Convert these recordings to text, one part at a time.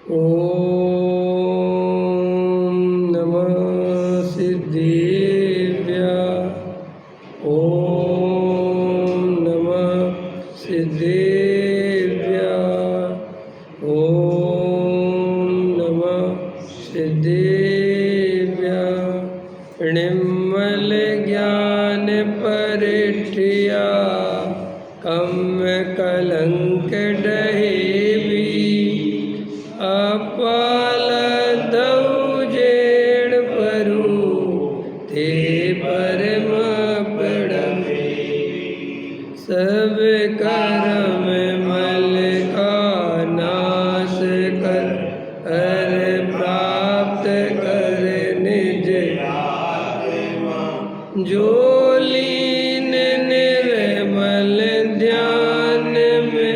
ओम नमः सिद्धेभ्यः। ओम नमः सिद्धेभ्यः। ओम नमः सिद्धेभ्यः। निर्मल ज्ञान परिठिया कम कलंक डहेवी। अपाल दौजेण परु ते परम पड़वे। सब कर्म मल का नाश कर हर प्राप्त कर निज जो लीन निर्मल ध्यान में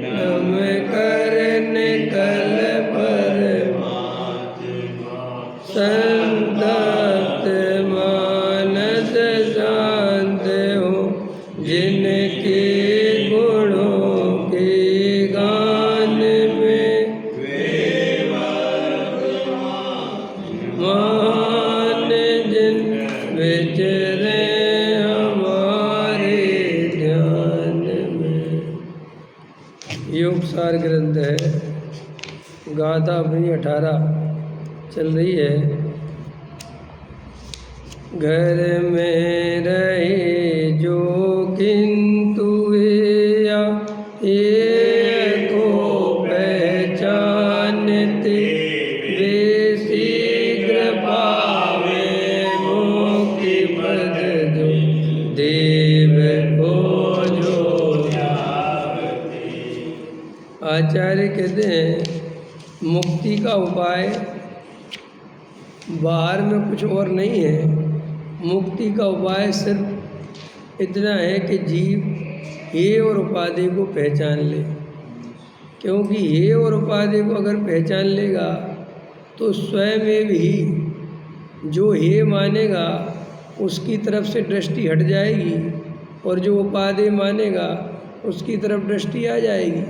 नम कर निकल परमात्मा। संतप्त मानस शांत हो जिनके गुणों के गान में मान जिन विचरे हमारे ध्यान में। योग सार ग्रंथ है, गाथा अपनी 18 चल रही है। घर में रहे जो किंतु या को पहचानते वे शीघ्र पावे मुक्ति पद जो देव को जो। आचार्य कहते हैं मुक्ति का उपाय बाहर में कुछ और नहीं है। मुक्ति का उपाय सिर्फ इतना है कि जीव हे और उपाधि को पहचान ले। क्योंकि हे और उपाधि को अगर पहचान लेगा तो स्वयं में भी जो हे मानेगा उसकी तरफ से दृष्टि हट जाएगी और जो उपाधि मानेगा उसकी तरफ दृष्टि आ जाएगी।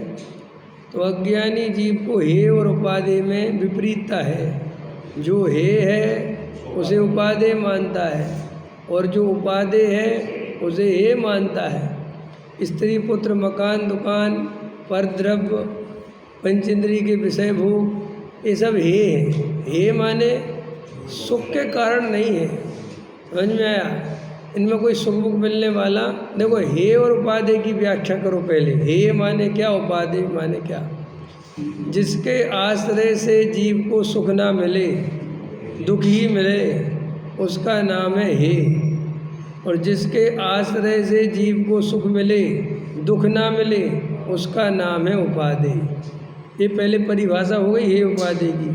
तो अज्ञानी जीव को हे और उपाधि में विपरीतता है। जो हे है उसे उपाधि मानता है और जो उपाधि है उसे हे मानता है। स्त्री पुत्र मकान दुकान पर द्रव्य पंचेंद्रिय के विषय भोग ये सब हे है। हे माने सुख के कारण नहीं है। समझ में आया? इनमें कोई सुख बुख मिलने वाला देखो। हे और उपाधि की व्याख्या करो पहले। हे माने क्या, उपाधि माने क्या? जिसके आश्रय से जीव को सुख ना मिले दुख ही मिले उसका नाम है हे। और जिसके आश्रय से जीव को सुख मिले दुख ना मिले उसका नाम है उपाधि। ये पहले परिभाषा हो गई हे उपाधि की।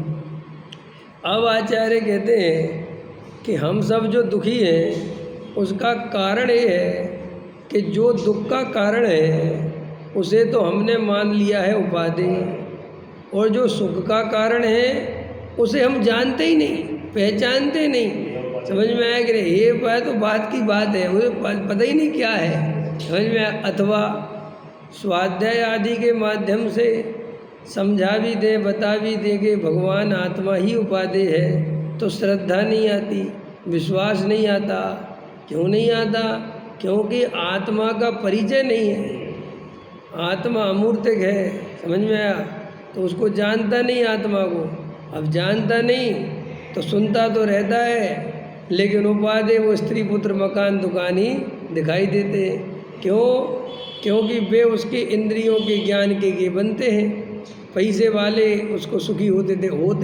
अब आचार्य कहते हैं कि हम सब जो दुखी हैं उसका कारण ये है कि जो दुख का कारण है उसे तो हमने मान लिया है उपाधि, और जो सुख का कारण है उसे हम जानते ही नहीं, पहचानते नहीं। समझ में आया कि नहीं? ये पाए तो बात की बात है, उसे पता ही नहीं क्या है। समझ में आया? अथवा स्वाध्याय आदि के माध्यम से समझा भी दे बता भी दे कि भगवान आत्मा ही उपाधि है तो श्रद्धा नहीं आती, विश्वास नहीं आता। क्यों नहीं आता? क्योंकि आत्मा का परिचय नहीं है। आत्मा अमूर्तिक है। समझ में आया? तो उसको जानता नहीं आत्मा को। अब जानता नहीं तो सुनता तो रहता है लेकिन उपाधि वो स्त्री पुत्र मकान दुकान ही दिखाई देते हैं। क्यों? क्योंकि वे उसके इंद्रियों के ज्ञान के बनते हैं। पैसे वाले उसको सुखी होते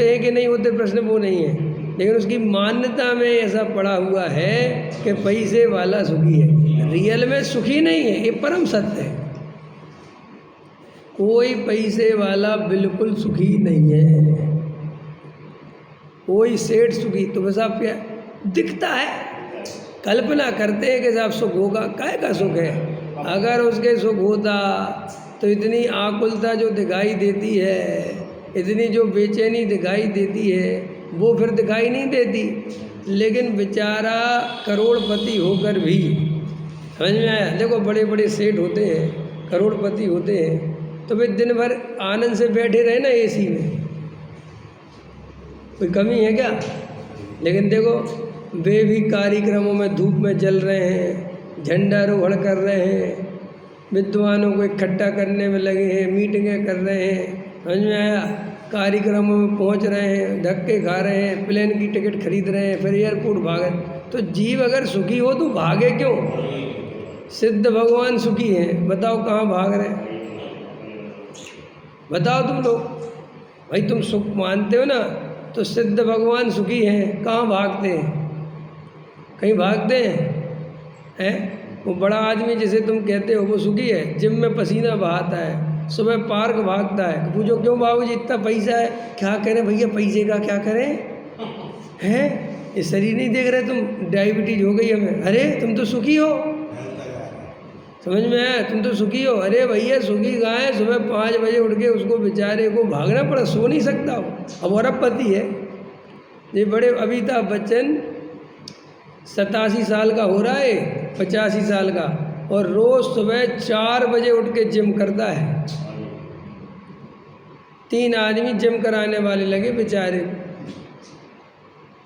हैं कि नहीं होते, प्रश्न वो नहीं है। लेकिन उसकी मान्यता में ऐसा पड़ा हुआ है कि पैसे वाला सुखी है। रियल में सुखी नहीं है, ये परम सत्य है। कोई पैसे वाला बिल्कुल सुखी नहीं है। कोई सेठ सुखी तो बस आप क्या दिखता है, कल्पना करते हैं कि साहब सुख होगा। काय का सुख है? अगर उसके सुख होता तो इतनी आकुलता जो दिखाई देती है, इतनी जो बेचैनी दिखाई देती है वो फिर दिखाई नहीं देती। लेकिन बेचारा करोड़पति होकर भी, समझ में आया? देखो बड़े बड़े सेठ होते हैं, करोड़पति होते हैं, तो वे दिन भर आनंद से बैठे रहे ना एसी में, कोई कमी है क्या? लेकिन देखो वे भी कार्यक्रमों में धूप में जल रहे हैं, झंडारोहण कर रहे हैं, विद्वानों को इकट्ठा करने में लगे हैं, मीटिंगें कर रहे हैं, समझ में आया? कार्यक्रमों में पहुंच रहे हैं, धक्के खा रहे हैं, प्लेन की टिकट खरीद रहे हैं, फिर एयरपोर्ट भागे। तो जीव अगर सुखी हो तो भागे क्यों? सिद्ध भगवान सुखी हैं, बताओ कहाँ भाग रहे हैं? बताओ तुम लोग, भाई तुम सुख मानते हो ना, तो सिद्ध भगवान सुखी हैं, कहाँ भागते हैं? कहीं भागते हैं? वो बड़ा आदमी जिसे तुम कहते हो वो सुखी है? जिम में पसीना बहाता है, सुबह पार्क भागता है, पूछो क्यों बाबूजी इतना पैसा है? क्या करें भैया पैसे का, क्या करें? हैं ये शरीर नहीं देख रहे तुम, डायबिटीज हो गई हमें। अरे तुम तो सुखी हो, समझ में आया? तुम तो सुखी हो। अरे भैया सुखी गाय सुबह 5 बजे उठ के उसको बेचारे को भागना पड़ा, सो नहीं सकता वो, अब अरबपति है। ये बड़े अमिताभ बच्चन 87 साल का हो रहा है, 85 साल का, और रोज सुबह 4 बजे उठ के जिम करता है। 3 आदमी जिम कराने वाले लगे बेचारे,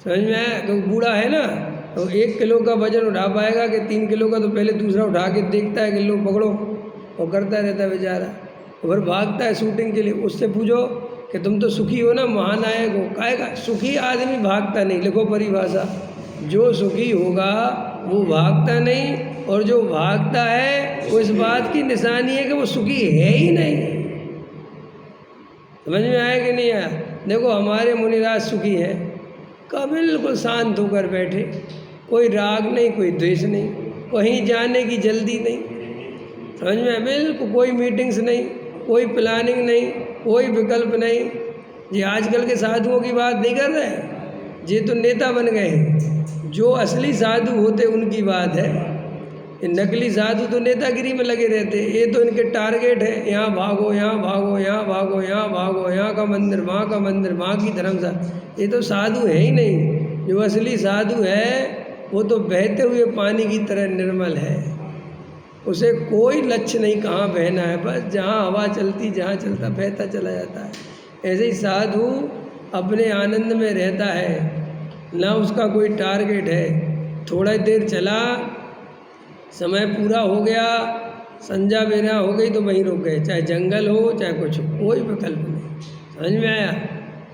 समझ में आया? तो बूढ़ा है ना, तो 1 किलो का वजन उठा पाएगा कि 3 किलो का? तो पहले दूसरा उठा के देखता है कि लो पकड़ो, वो करता रहता है बेचारा, और भागता है शूटिंग के लिए। उससे पूछो कि तुम तो सुखी हो ना, महानायक हो, काहेगा? सुखी आदमी भागता नहीं। लिखो परिभाषा, जो सुखी होगा वो भागता नहीं, और जो भागता है वो इस बात की निशानी है कि वो सुखी है ही नहीं। समझ में आया कि नहीं आया? देखो हमारे मुनिराज सुखी हैं, कब बिल्कुल शांत होकर बैठे, कोई राग नहीं, कोई द्वेष नहीं, कहीं जाने की जल्दी नहीं, समझ में? बिल्कुल कोई मीटिंग्स नहीं, कोई प्लानिंग नहीं, कोई विकल्प नहीं। ये आजकल के साधुओं की बात नहीं कर रहे, ये तो नेता बन गए हैं। जो असली साधु होते उनकी बात है, ये नकली साधु तो नेतागिरी में लगे रहते। ये तो इनके टारगेट है, यहाँ भागो, यहाँ भागो, यहाँ भागो, यहाँ भागो, यहाँ का मंदिर, वहाँ का मंदिर, वहाँ की धर्मशाला। ये तो साधु है ही नहीं। जो असली साधु है वो तो बहते हुए पानी की तरह निर्मल है, उसे कोई लक्ष्य नहीं कहाँ बहना है, बस जहाँ हवा चलती, जहाँ चलता बहता चला जाता है। ऐसे ही साधु अपने आनंद में रहता है, ना उसका कोई टारगेट है। थोड़ा देर चला, समय पूरा हो गया, संध्या बेरा हो गई तो वहीं रुक गए, चाहे जंगल हो चाहे कुछ हो, कोई विकल्प नहीं। समझ में आया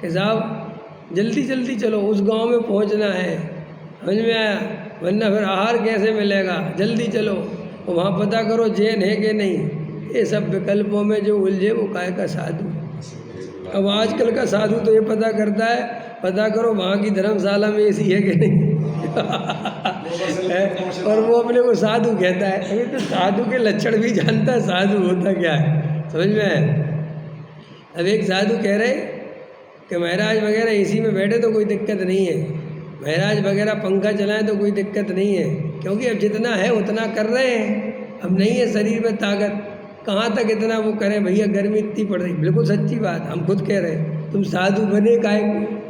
कि साहब जल्दी जल्दी चलो, उस गांव में पहुंचना है, समझ में आया? वरना फिर आहार कैसे मिलेगा, जल्दी चलो, और वहाँ पता करो जैन है कि नहीं। ये सब विकल्पों में जो उलझे वो काय का साधु। अब आजकल का साधु तो ये पता करता है, पता करो वहाँ की धर्मशाला में एसी है कि नहीं और वो अपने को साधु कहता है। अभी तो साधु के लक्षण भी जानता है, साधु होता क्या है, समझ में आया? अब एक साधु कह रहे कि महाराज वगैरह एसी में बैठे तो कोई दिक्कत नहीं है, महाराज वगैरह पंखा चलाएं तो कोई दिक्कत नहीं है, क्योंकि अब जितना है उतना कर रहे हैं, अब नहीं है शरीर में ताकत, कहाँ तक इतना वो करें भैया, गर्मी इतनी पड़ रही। बिल्कुल सच्ची बात, हम खुद कह रहे हैं। तुम साधु बने काहे को?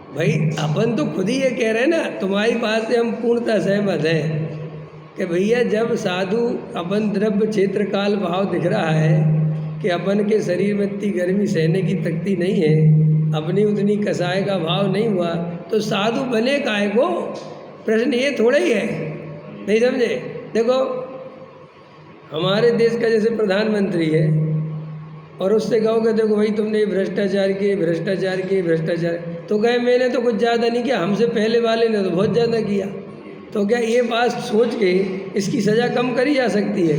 भाई अपन तो खुद ही ये कह रहे हैं ना, तुम्हारी बात से हम पूर्णतः सहमत हैं कि भैया जब साधु अपन द्रव्य क्षेत्र काल भाव दिख रहा है कि अपन के शरीर में इतनी गर्मी सहने की तकती नहीं है, अपनी उतनी कसाई का भाव नहीं हुआ, तो साधु बने काहे को? प्रश्न ये थोड़ा ही है, नहीं समझे? देखो हमारे देश का जैसे प्रधानमंत्री है और उससे कहोगे देखो भाई तुमने भ्रष्टाचार किए, भ्रष्टाचार किए, भ्रष्टाचार, तो कहे मैंने तो कुछ ज़्यादा नहीं किया, हमसे पहले वाले ने तो बहुत ज़्यादा किया। तो क्या ये बात सोच के इसकी सज़ा कम करी जा सकती है?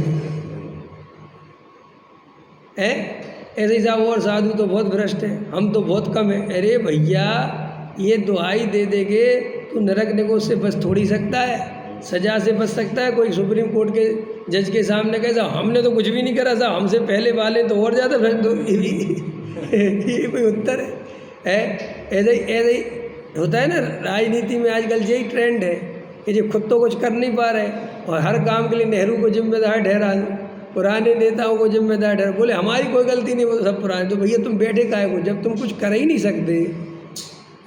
ऐसे ही साहब और साधु तो बहुत भ्रष्ट है, हम तो बहुत कम है। अरे भैया ये दुहाई दे देंगे तो नरक निगोज से बच थोड़ी सकता है, सजा से बच सकता है? कोई सुप्रीम कोर्ट के जज के सामने कहे साहब हमने तो कुछ भी नहीं करा साहब, हमसे पहले वाले तो और ज़्यादा भ्रष्ट हो। ये कोई उत्तर है? ऐसे ही होता है ना राजनीति में, आजकल यही ट्रेंड है कि जो खुद तो कुछ कर नहीं पा रहे और हर काम के लिए नेहरू को जिम्मेदार ठहरा दो, पुराने नेताओं को जिम्मेदार ठहरा, बोले हमारी कोई गलती नहीं, वो सब पुराने। तो भैया तुम बैठे काहे को, जब तुम कुछ कर ही नहीं सकते,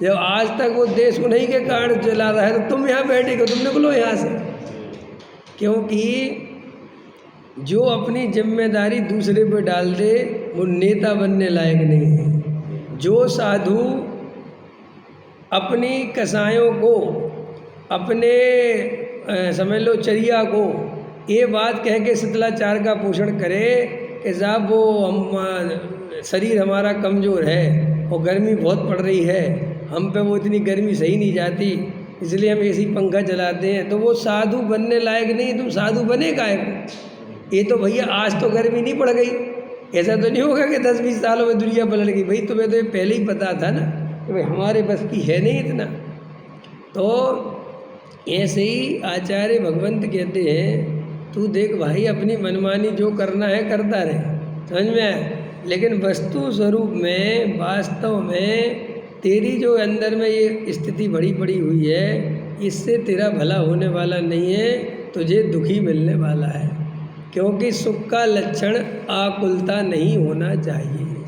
जब आज तक वो देश उन्हीं के कारण चला रहा है, तो तुम यहाँ बैठे हो, तुम निकलो यहाँ से। क्योंकि जो अपनी जिम्मेदारी दूसरे पे डाल दे वो नेता बनने लायक नहीं है। जो साधु अपनी कसायों को, अपने समझ लो चरिया को ये बात कह के शिथिलाचार का पोषण करे कि साहब वो हम शरीर हमारा कमज़ोर है और गर्मी बहुत पड़ रही है, हम पे वो इतनी गर्मी सही नहीं जाती, इसलिए हम एसी पंखा चलाते हैं, तो वो साधु बनने लायक नहीं। तुम साधु बने काहे को? ये तो भैया आज तो गर्मी नहीं पड़ गई, ऐसा तो नहीं होगा कि 10-20 सालों में दुनिया पलट गई। भाई तुम्हें तो ये पहले ही पता था ना कि भाई हमारे बस की है नहीं इतना। तो ऐसे ही आचार्य भगवंत कहते हैं तू देख भाई अपनी मनमानी जो करना है करता रहे, समझ में आया, लेकिन वस्तु स्वरूप में वास्तव में तेरी जो अंदर में ये स्थिति बड़ी पड़ी हुई है, इससे तेरा भला होने वाला नहीं है, तुझे दुखी मिलने वाला है। क्योंकि सुख का लक्षण आकुलता नहीं होना चाहिए,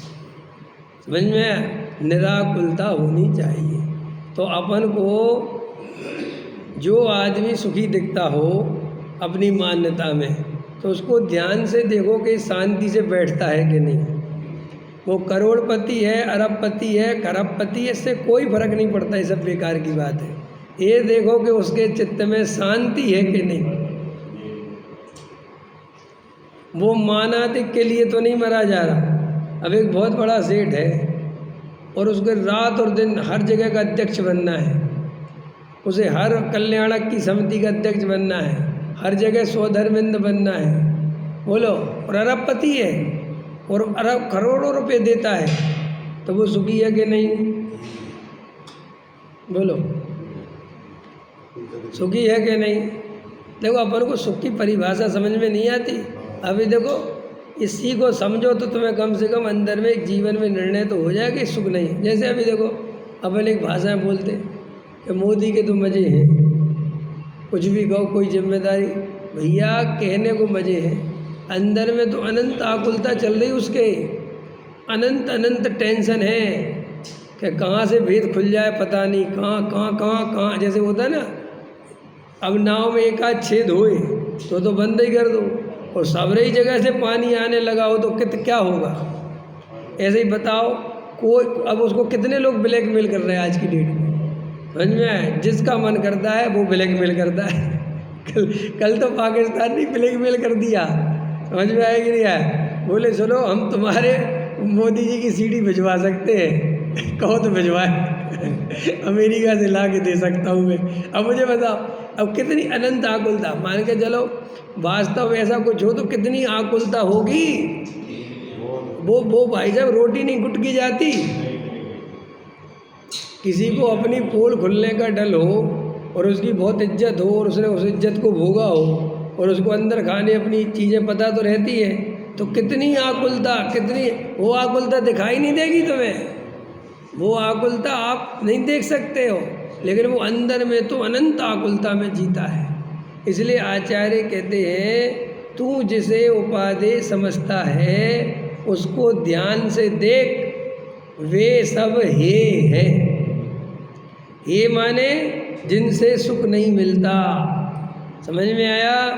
समझ में आया, निराकुलता होनी चाहिए। तो अपन को जो आदमी सुखी दिखता हो अपनी मान्यता में, तो उसको ध्यान से देखो कि शांति से बैठता है कि नहीं। वो करोड़पति है, अरबपति है, खरबपति है, इससे कोई फर्क नहीं पड़ता, ये सब बेकार की बात है। ये देखो कि उसके चित्त में शांति है कि नहीं। वो मानाधिक के लिए तो नहीं मरा जा रहा। अब एक बहुत बड़ा सेठ है और उसको रात और दिन हर जगह का अध्यक्ष बनना है, उसे हर कल्याणक की समिति का अध्यक्ष बनना है, हर जगह स्वधर्मिंद बनना है, बोलो, और अरबपति है और अरब करोड़ों रुपए देता है, तो वो सुखी है कि नहीं? बोलो, सुखी है कि नहीं? देखो अपन को सुख की परिभाषा समझ में नहीं आती। अभी देखो इसी को समझो तो तुम्हें कम से कम अंदर में एक जीवन में निर्णय तो हो जाए कि सुख नहीं है। जैसे अभी देखो अपन एक भाषा बोलते कि मोदी के तो मज़े हैं, कुछ भी कहो, कोई जिम्मेदारी, भैया कहने को मज़े हैं, अंदर में तो अनंत आकुलता चल रही उसके, अनंत अनंत टेंशन है कि कहाँ से भेद खुल जाए पता नहीं, कहाँ जैसे होता है ना, अब नाव में एक आध छेद होए तो बंद ही कर दो, और सबरी जगह से पानी आने लगा हो तो क्या होगा? ऐसे ही बताओ, कोई अब उसको कितने लोग ब्लैकमेल कर रहे हैं आज की डेट में, समझ में आए? जिसका मन करता है वो ब्लैकमेल करता है। कल तो पाकिस्तान ने ब्लैकमेल कर दिया, समझ में आया कि नहीं आया? बोले चलो हम तुम्हारे मोदी जी की सीडी भिजवा सकते हैं, कहो तो भिजवाए, अमेरिका से ला के दे सकता हूँ मैं। अब मुझे बताओ, अब कितनी अनंत आकुलता, मान के चलो वास्तव ऐसा कुछ हो तो कितनी आकुलता होगी। वो भाई साहब रोटी नहीं गुटकी जाती। किसी को अपनी पोल खुलने का डर हो और उसकी बहुत इज्जत हो और उसने उस इज्जत को भोगा हो और उसको अंदर खाने अपनी चीज़ें पता तो रहती है, तो कितनी आकुलता, कितनी वो आकुलता दिखाई नहीं देगी तुम्हें, वो आकुलता आप नहीं देख सकते हो, लेकिन वो अंदर में तो अनंत आकुलता में जीता है। इसलिए आचार्य कहते हैं तू जिसे उपादेय समझता है उसको ध्यान से देख, वे सब हे है। ये माने जिनसे सुख नहीं मिलता, समझ में आया?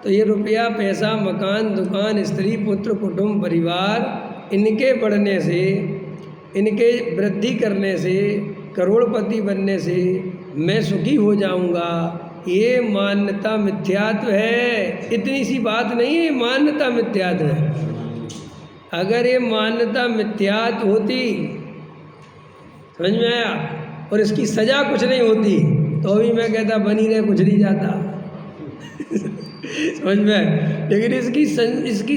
तो ये रुपया, पैसा, मकान, दुकान, स्त्री, पुत्र, कुटुंब, परिवार, इनके बढ़ने से, इनके वृद्धि करने से, करोड़पति बनने से मैं सुखी हो जाऊंगा, ये मान्यता मिथ्यात्व है। इतनी सी बात नहीं है, मान्यता मिथ्यात्व है। अगर ये मान्यता मिथ्यात्व होती, समझ में आया, और इसकी सजा कुछ नहीं होती तो अभी मैं कहता बनी रहे, कुछ नहीं जाता। समझ में? लेकिन इसकी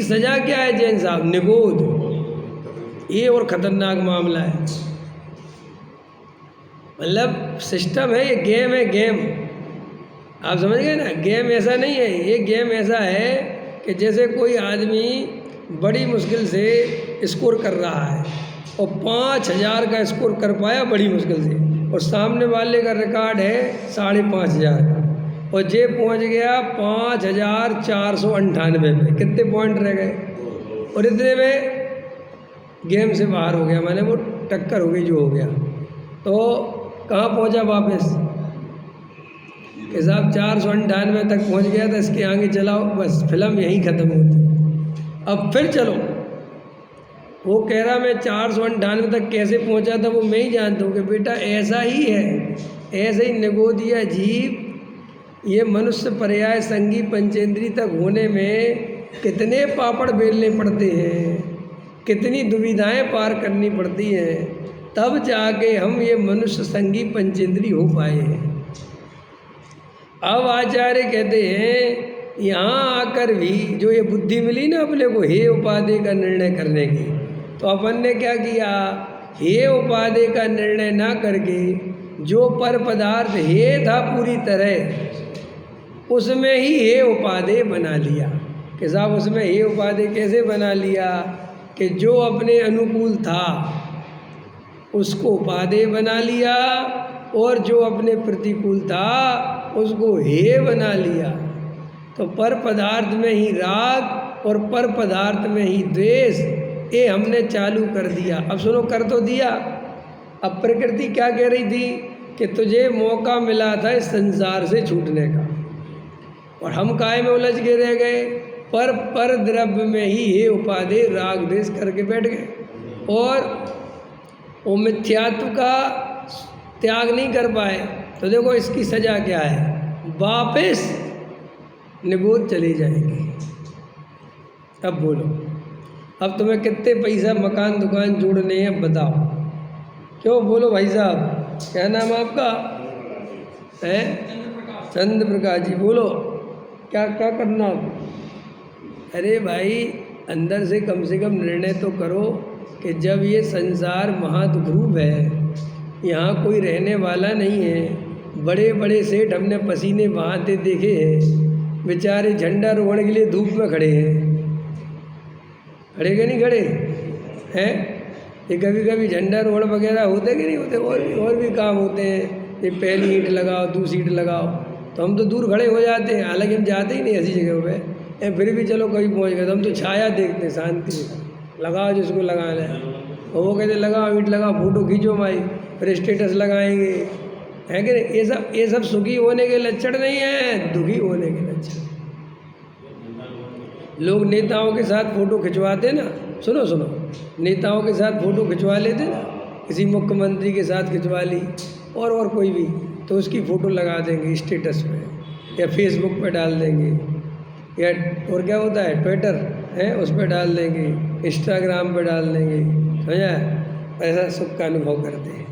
सजा क्या है जैन साहब? निगोद। ये और खतरनाक मामला है, मतलब सिस्टम है, ये गेम है, गेम। आप समझ गए ना? गेम ऐसा नहीं है, ये गेम ऐसा है कि जैसे कोई आदमी बड़ी मुश्किल से स्कोर कर रहा है और 5000 का स्कोर कर पाया बड़ी मुश्किल से, और सामने वाले का रिकॉर्ड है 5500 का, और जे पहुंच गया 5498 पे। कितने पॉइंट रह गए? और इतने में गेम से बाहर हो गया, माने वो टक्कर हो गई जो हो गया। तो कहाँ पहुंचा वापस? कि साहब 498 तक पहुंच गया था, इसके आगे चलाओ, बस फिल्म यहीं ख़त्म होती। अब फिर चलो, वो कह रहा मैं 498 तक कैसे पहुंचा था वो मैं ही जानता हूँ कि बेटा ऐसा ही है। ऐसे ही निगोदिया जीव ये मनुष्य पर्याय संगी पंचेंद्री तक होने में कितने पापड़ बेलने पड़ते हैं, कितनी दुविधाएं पार करनी पड़ती हैं, तब जाके हम ये मनुष्य संगी पंचेंद्री हो पाए हैं। अब आचार्य कहते हैं यहाँ आकर भी जो ये बुद्धि मिली ना अपने को हे उपाधि का निर्णय करने की, तो अपन ने क्या किया, हे उपाधि का निर्णय ना करके जो पर पदार्थ हे था पूरी तरह उसमें ही हे उपाधि बना लिया। कि साहब उसमें हे उपाधि कैसे बना लिया कि जो अपने अनुकूल था उसको उपाधि बना लिया और जो अपने प्रतिकूल था उसको हे बना लिया। तो पर पदार्थ में ही राग और पर पदार्थ में ही द्वेष ये हमने चालू कर दिया। अब सुनो, कर तो दिया। अब प्रकृति क्या कह रही थी कि तुझे मौका मिला था इस संसार से छूटने का, और हम काय में उलझ के रह गए, पर द्रव्य में ही ये उपाधि राग द्वेष करके बैठ गए और वो मिथ्यात्व का त्याग नहीं कर पाए। तो देखो इसकी सजा क्या है, वापस निगोद चली जाएगी। अब बोलो, अब तुम्हें कितने पैसा मकान दुकान जोड़ने हैं, अब बताओ। क्यों, बोलो भाई साहब, क्या नाम आपका है? चंद्र प्रकाश जी। बोलो, क्या क्या करना? अरे भाई, अंदर से कम निर्णय तो करो कि जब ये संसार महादुखरूप है, यहाँ कोई रहने वाला नहीं है। बड़े बड़े सेठ हमने पसीने बहाते देखे हैं, बेचारे झंडा रोहण के लिए धूप में खड़े हैं। खड़े के नहीं खड़े हैं? ये कभी कभी झंडा रोहण वगैरह होते कि नहीं होते, और भी काम होते हैं। ये पहली ईंट लगाओ, दूसरी ईंट लगाओ, तो हम तो दूर खड़े हो जाते हैं। हालांकि हम जाते ही नहीं ऐसी जगह पे, फिर भी चलो कभी पहुँच गए तो हम तो छाया देखते हैं, शांति। लगाओ जिसको लगाना है, और वो कहते लगाओ, ईंट लगाओ, फोटो खींचो भाई, फिर स्टेटस लगाएंगे, है कि नहीं? ये सब सुखी होने के लक्षण नहीं है, दुखी होने के लक्षण। लोग नेताओं के साथ फ़ोटो खिंचवाते ना, सुनो, नेताओं के साथ फ़ोटो खिंचवा लेते ना, किसी मुख्यमंत्री के साथ खिंचवा ली और कोई भी, तो उसकी फ़ोटो लगा देंगे स्टेटस पे या फेसबुक पे डाल देंगे, या और क्या होता है ट्विटर है उस पर डाल देंगे, इंस्टाग्राम पे डाल देंगे, समझा? ऐसा सुख का अनुभव करते हैं।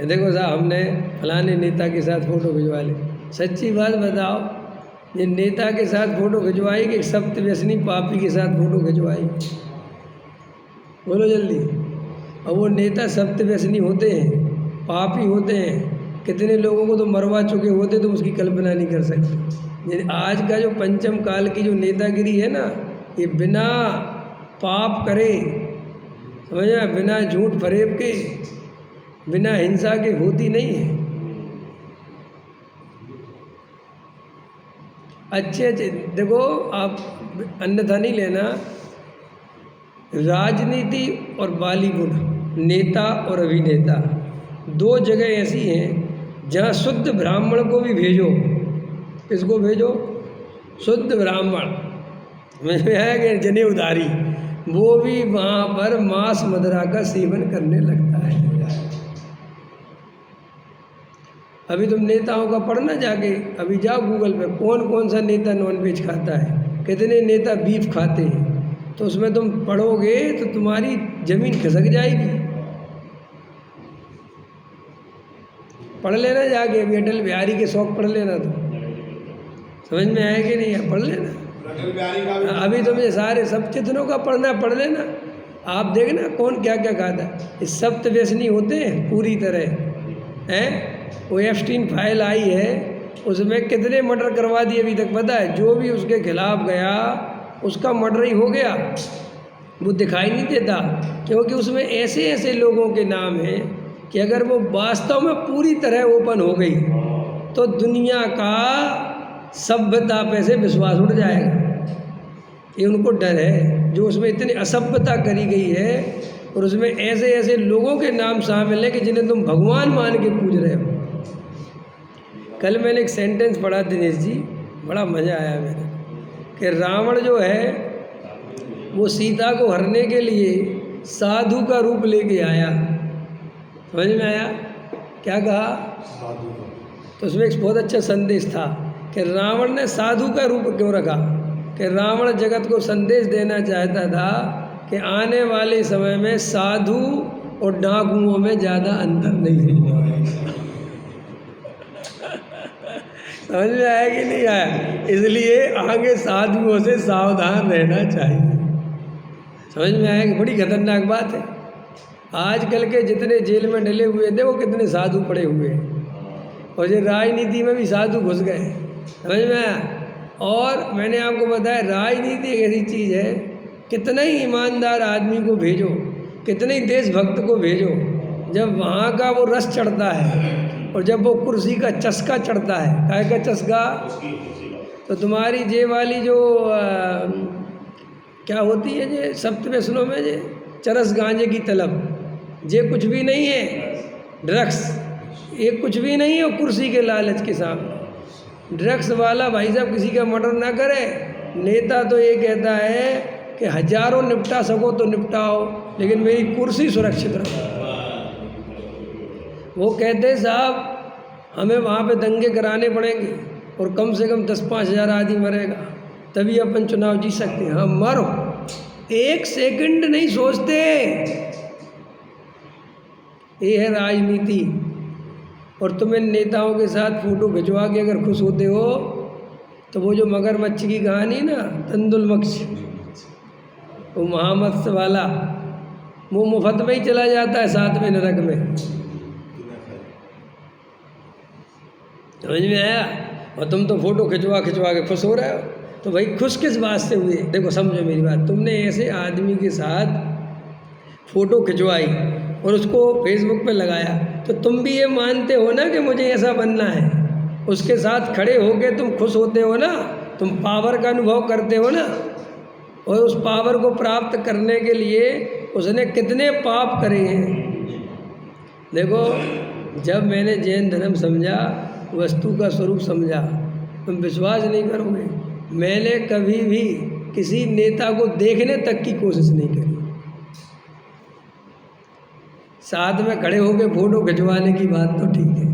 ये देखो साहब, हमने फलाने नेता के साथ फ़ोटो खिंचवा ली। सच्ची बात बताओ, ये नेता के साथ फ़ोटो खिंचवाई कि सप्त व्यसनी पापी के साथ फ़ोटो खिंचवाई? बोलो जल्दी। और वो नेता सप्त व्यसनी होते हैं, पापी होते हैं, कितने लोगों को तो मरवा चुके होते, तुम उसकी कल्पना नहीं कर सकते। आज का जो पंचम काल की जो नेतागिरी है ना, ये बिना पाप करे, समझा, बिना झूठ फरेब के, बिना हिंसा के होती नहीं है। अच्छे देखो, आप अन्यथा नहीं लेना, राजनीति और बॉलीवुड, नेता और अभिनेता, दो जगह ऐसी हैं जहाँ शुद्ध ब्राह्मण को भी भेजो। किसको भेजो? शुद्ध ब्राह्मण, में है कि जने उधारी, वो भी वहाँ पर मांस मदिरा का सेवन करने लगता है। अभी तुम नेताओं का पढ़ना जाके, अभी जाओ गूगल पे, कौन कौन सा नेता नॉनवेज खाता है, कितने नेता बीफ खाते हैं, तो उसमें तुम पढ़ोगे तो तुम्हारी ज़मीन खिसक जाएगी। पढ़ लेना जाके, अभी अटल बिहारी के शौक पढ़ लेना, तो समझ में आए कि नहीं, पढ़ लेना। अभी तुम्हें सारे सब चित्रों का पढ़ लेना, आप देखना कौन क्या क्या खाता है। इस सप्त व्यसनी होते हैं पूरी तरह, हैं? वो एप्स्टीन फाइल आई है, उसमें कितने मर्डर करवा दिए अभी तक पता है? जो भी उसके खिलाफ गया उसका मर्डर ही हो गया, वो दिखाई नहीं देता, क्योंकि उसमें ऐसे ऐसे लोगों के नाम हैं कि अगर वो वास्तव में पूरी तरह ओपन हो गई तो दुनिया का सभ्यता पे से विश्वास उठ जाएगा। ये उनको डर है, जो उसमें इतनी असभ्यता करी गई है, और उसमें ऐसे ऐसे लोगों के नाम शामिल हैं कि जिन्हें तुम भगवान मान के पूज रहे हो। कल मैंने एक सेंटेंस पढ़ा दिनेश जी, बड़ा मज़ा आया मेरे, कि रावण जो है वो सीता को हरने के लिए साधु का रूप लेके आया। समझ में आया क्या कहा? तो उसमें एक बहुत अच्छा संदेश था कि रावण ने साधु का रूप क्यों रखा, कि रावण जगत को संदेश देना चाहता था कि आने वाले समय में साधु और डाकुओं में ज़्यादा अंतर नहीं है। समझ में आया कि नहीं आया? इसलिए आगे साधुओं से सावधान रहना चाहिए। समझ में आया कि बड़ी खतरनाक बात है। आजकल के जितने जेल में डले हुए थे वो कितने साधु पड़े हुए हैं, और ये राजनीति में भी साधु घुस गए। समझ में आया? और मैंने आपको बताया राजनीति एक ऐसी चीज़ है, कितना ही ईमानदार आदमी को भेजो, कितने ही देशभक्त को भेजो, जब वहाँ का वो रस चढ़ता है और जब वो कुर्सी का चस्का चढ़ता है, काय का चस्का, तो तुम्हारी जे वाली जो क्या होती है जे सप्त व्यसनों में जे चरस गांजे की तलब, जे कुछ भी नहीं है, ड्रग्स ये कुछ भी नहीं है। और कुर्सी के लालच के सामने ड्रग्स वाला भाई साहब किसी का मर्डर ना करे। नेता तो ये कहता है कि हजारों निपटा सको तो निपटाओ, लेकिन मेरी कुर्सी सुरक्षित रखो। वो कहते साहब हमें वहाँ पे दंगे कराने पड़ेंगे और कम से कम 10-5 हज़ार आदमी मरेगा तभी अपन चुनाव जीत सकते हैं। हाँ मरो, एक सेकंड नहीं सोचते। ये है राजनीति। और तुम्हें नेताओं के साथ फोटो खिंचवा के अगर खुश होते हो तो वो जो मगरमच्छ की कहानी ना, तंदुलमक्ष, वो महामत्स्य वाला, वो मुफ्त में ही चला जाता है 7वें नरक में। समझ में आया? और तुम तो फोटो खिंचवा के खुश हो रहे हो। तो भाई खुश किस बात से हुए? देखो समझो मेरी बात, तुमने ऐसे आदमी के साथ फ़ोटो खिंचवाई और उसको फेसबुक पे लगाया, तो तुम भी ये मानते हो ना कि मुझे ऐसा बनना है। उसके साथ खड़े होके तुम खुश होते हो ना, तुम पावर का अनुभव करते हो ना। और उस पावर को प्राप्त करने के लिए उसने कितने पाप करे हैं। देखो जब मैंने जैन धर्म समझा, वस्तु का स्वरूप समझा, तुम विश्वास नहीं करोगे, मैंने कभी भी किसी नेता को देखने तक की कोशिश नहीं करी। साथ में खड़े होकर फोटो खिंचवाने की बात तो ठीक है।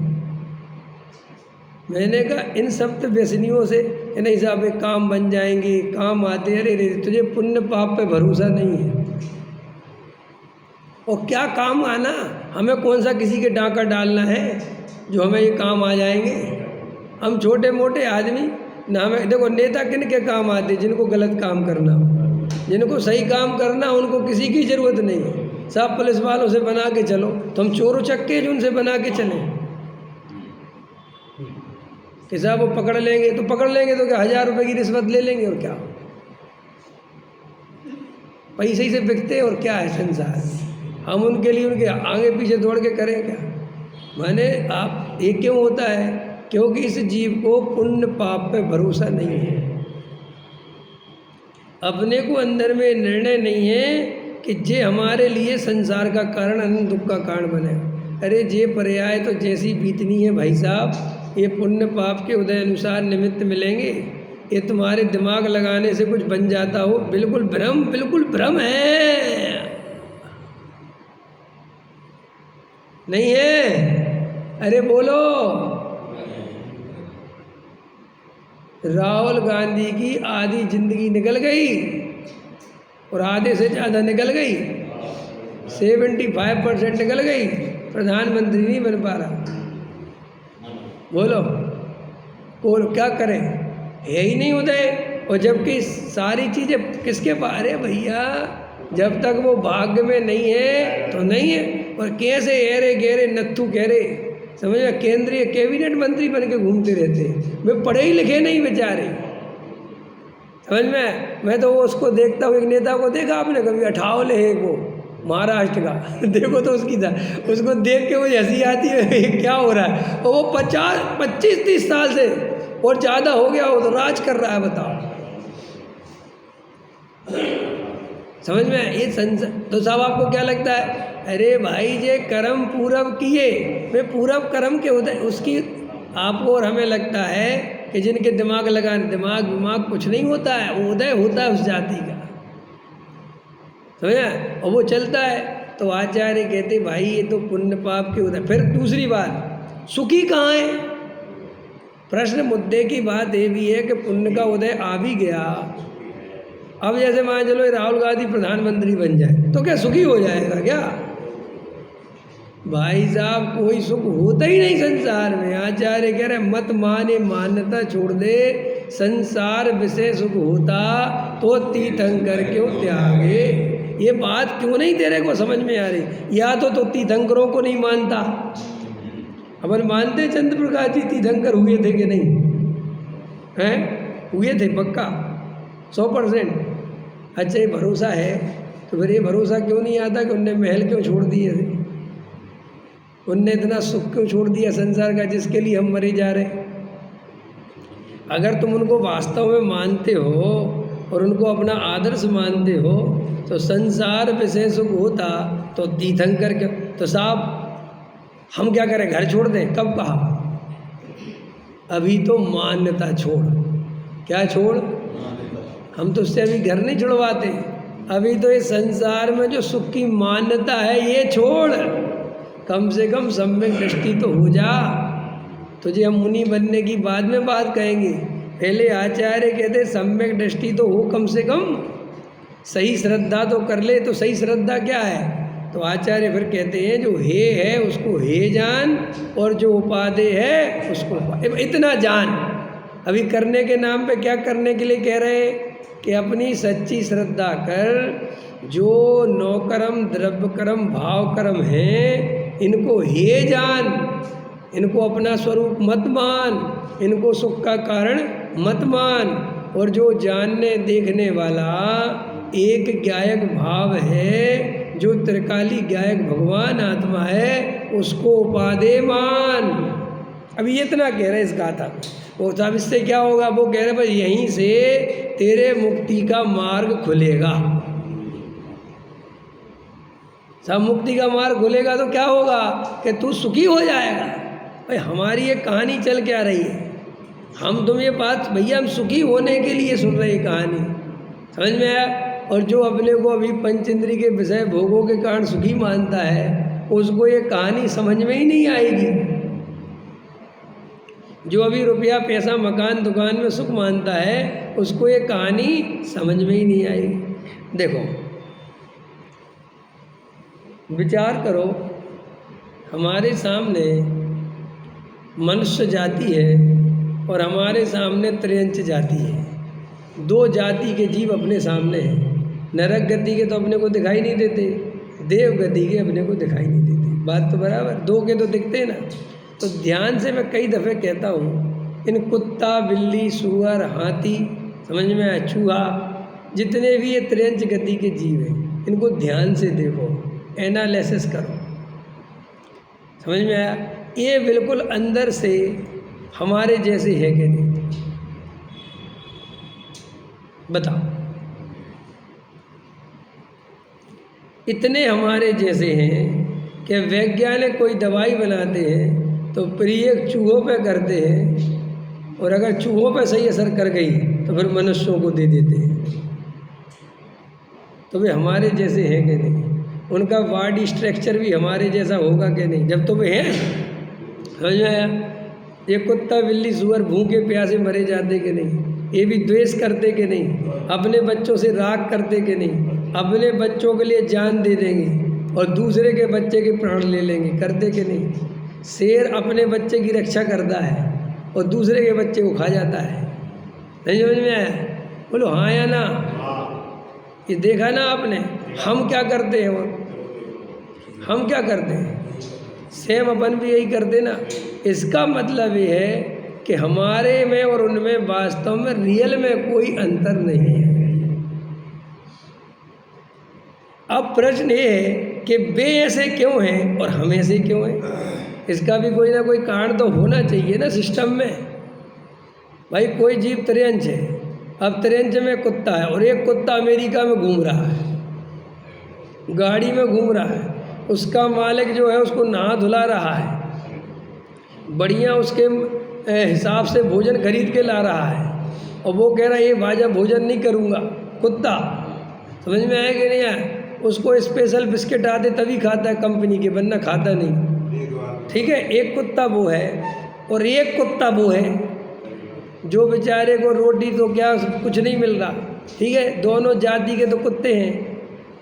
मैंने कहा इन सप्त व्यसनियों से नहीं साहब एक काम बन जाएंगे, काम आते, अरे रे तुझे पुण्य पाप पे भरोसा नहीं है। और क्या काम आना, हमें कौन सा किसी के डांका डालना है जो हमें ये काम आ जाएंगे। हम छोटे मोटे आदमी ना, हमें देखो नेता किन के काम आते, जिनको गलत काम करना हो, जिनको सही काम करना उनको किसी की ज़रूरत नहीं है। सब पुलिस वालों से बना के चलो, तो हम चोर उचक्के जो उनसे बना के चलें कि साहब वो पकड़ लेंगे तो पकड़ लेंगे, तो क्या 1000 रुपये की रिश्वत ले लेंगे और क्या, पैसे ही से बिकते और क्या है संसार। हम उनके लिए उनके आगे पीछे दौड़ के करें क्या। माने आप ये क्यों होता है, क्योंकि इस जीव को पुण्य पाप पे भरोसा नहीं है। अपने को अंदर में निर्णय नहीं है कि जे हमारे लिए संसार का कारण, अनंत दुख का कारण बने। अरे जे पर्याय तो जैसी बीतनी है भाई साहब, ये पुण्य पाप के उदय अनुसार निमित्त मिलेंगे। ये तुम्हारे दिमाग लगाने से कुछ बन जाता हो, बिल्कुल भ्रम है, नहीं है। अरे बोलो, राहुल गांधी की आधी जिंदगी निकल गई और आधे से ज़्यादा निकल गई, 75% निकल गई, प्रधानमंत्री नहीं बन पा रहा। बोलो क्या करें, है ही नहीं उदय। और जबकि सारी चीज़ें किसके पास, अरे भैया जब तक वो भाग्य में नहीं है तो नहीं है। और कैसे एरे गहरे नत्थू कह रहे, समझ में, केंद्रीय कैबिनेट मंत्री बन के घूमते रहते, वे पढ़े ही लिखे नहीं बेचारे। समझ में, मैं तो वो उसको देखता हूँ, एक नेता को देखा आपने कभी, अठावले है वो महाराष्ट्र का देखो तो उसको देख के मुझे हंसी आती है, क्या हो रहा है। और वो 25-30 साल से और ज़्यादा हो गया, वो तो राज कर रहा है, बताओ। समझ में, ये तो साहब आपको क्या लगता है, अरे भाई जे कर्म पूरब किए, वे पूरब कर्म के उदय, उसकी आपको और हमें लगता है कि जिनके दिमाग लगाने, दिमाग कुछ नहीं होता है, वो उदय होता है उस जाति का। समझा। और वो चलता है तो आचार्य कहते भाई ये तो पुण्य पाप के उदय। फिर दूसरी बात, सुखी कहाँ है? प्रश्न मुद्दे की बात ये भी है कि पुण्य का उदय आ भी गया, अब जैसे मान चलो राहुल गांधी प्रधानमंत्री बन जाए तो क्या सुखी हो जाएगा क्या? भाई साहब कोई सुख होता ही नहीं संसार में। आचार्य कह रहे मत माने मान्यता छोड़ दे, संसार विषय सुख होता तो तीर्थंकर क्यों त्यागे। ये बात क्यों नहीं तेरे को समझ में आ रही? या तो तीर्थंकरों को नहीं मानता। अपन मानते चंद्र प्रकाश जी तीर्थंकर हुए थे कि नहीं? हैं, हुए थे पक्का 100%। अच्छा ये भरोसा है तो फिर ये भरोसा क्यों नहीं आता कि उनने महल क्यों छोड़ दिए थे? उनने इतना सुख क्यों छोड़ दिया संसार का जिसके लिए हम मरे जा रहे? अगर तुम उनको वास्तव में मानते हो और उनको अपना आदर्श मानते हो तो संसार विषय सुख होता तो तीर्थंकर क्यों? तो साहब हम क्या करें, घर छोड़ दें? कब कहा? अभी तो मान्यता छोड़। क्या छोड़? हम तो उससे अभी घर नहीं छुड़वाते, अभी तो ये संसार में जो सुख की मान्यता है ये छोड़। कम से कम सम्यक दृष्टि तो हो जा। तुझे हम मुनि बनने की बाद में बात कहेंगे, पहले आचार्य कहते सम्यक दृष्टि तो हो, कम से कम सही श्रद्धा तो कर ले। तो सही श्रद्धा क्या है? तो आचार्य फिर कहते हैं जो हे है उसको हे जान और जो उपादेय है उसको इतना जान। अभी करने के नाम पे क्या करने के लिए कह रहे हैं कि अपनी सच्ची श्रद्धा कर। जो नौकर्म द्रव्यकर्म भावकर्म हैं इनको हे जान, इनको अपना स्वरूप मत मान, इनको सुख का कारण मत मान। और जो जानने देखने वाला एक ज्ञायक भाव है, जो त्रिकाली ज्ञायक भगवान आत्मा है, उसको उपादेय मान। अभी ये इतना कह रहे हैं इस गाथा में। वो साहब इससे क्या होगा? वो कह रहे भाई यहीं से तेरे मुक्ति का मार्ग खुलेगा। सब मुक्ति का मार्ग खुलेगा तो क्या होगा कि तू सुखी हो जाएगा। भाई हमारी ये कहानी चल क्या रही है? हम तुम ये बात भैया हम सुखी होने के लिए सुन रहे हैं कहानी, समझ में आया? और जो अपने को अभी पंचेंद्री के विषय भोगों के कारण सुखी मानता है उसको ये कहानी समझ में ही नहीं आएगी। जो अभी रुपया पैसा मकान दुकान में सुख मानता है उसको ये कहानी समझ में ही नहीं आएगी। देखो विचार करो, हमारे सामने मनुष्य जाति है और हमारे सामने त्रियंच जाति है। दो जाति के जीव अपने सामने हैं। नरक गति के तो अपने को दिखाई नहीं देते, देव गति के अपने को दिखाई नहीं देते। बात तो बराबर, दो के तो दिखते ना। तो ध्यान से मैं कई दफ़े कहता हूँ, इन कुत्ता बिल्ली सूअर हाथी समझ में आया चूहा जितने भी ये त्रियंच गति के जीव हैं इनको ध्यान से देखो, एनालिसिस करो, समझ में आया? ये बिल्कुल अंदर से हमारे जैसे है कि नहीं? बताओ। इतने हमारे जैसे हैं कि वैज्ञानिक कोई दवाई बनाते हैं तो प्रयोग चूहों पे करते हैं और अगर चूहों पे सही असर कर गई तो फिर मनुष्यों को दे देते हैं। तो वे हमारे जैसे हैं कि नहीं? उनका बॉडी स्ट्रक्चर भी हमारे जैसा होगा कि नहीं? जब तो वे हैं, समझ में आया? ये कुत्ता बिल्ली सूअर भूखे प्यासे मरे जाते कि नहीं? ये भी द्वेष करते कि नहीं? अपने बच्चों से राग करते कि नहीं? अपने बच्चों के लिए जान दे देंगे और दूसरे के बच्चे के प्राण ले लेंगे, करते कि नहीं? शेर अपने बच्चे की रक्षा करता है और दूसरे के बच्चे को खा जाता है। नहीं समझ में आया? बोलो हाँ या ना? ये देखा ना आपने? हम क्या करते हैं और हम क्या करते हैं? सेम अपन भी यही करते ना। इसका मतलब ये है कि हमारे में और उनमें वास्तव में रियल में कोई अंतर नहीं है। अब प्रश्न ये है कि वे ऐसे क्यों हैं और हम ऐसे क्यों हैं? इसका भी कोई ना कोई कारण तो होना चाहिए ना सिस्टम में। भाई कोई जीव त्रियंच है, अब त्रियंच में कुत्ता है और एक कुत्ता अमेरिका में घूम रहा है, गाड़ी में घूम रहा है, उसका मालिक जो है उसको नहा धुला रहा है, बढ़िया उसके हिसाब से भोजन खरीद के ला रहा है और वो कह रहा है ये बाजा भोजन नहीं करूँगा। कुत्ता, समझ में आया कि नहीं आया? उसको स्पेशल बिस्किट आते तभी खाता है कंपनी के, वरना खाता नहीं। ठीक है, एक कुत्ता वो है और एक कुत्ता वो है जो बेचारे को रोटी तो क्या कुछ नहीं मिल रहा। ठीक है, दोनों जाति के तो कुत्ते हैं।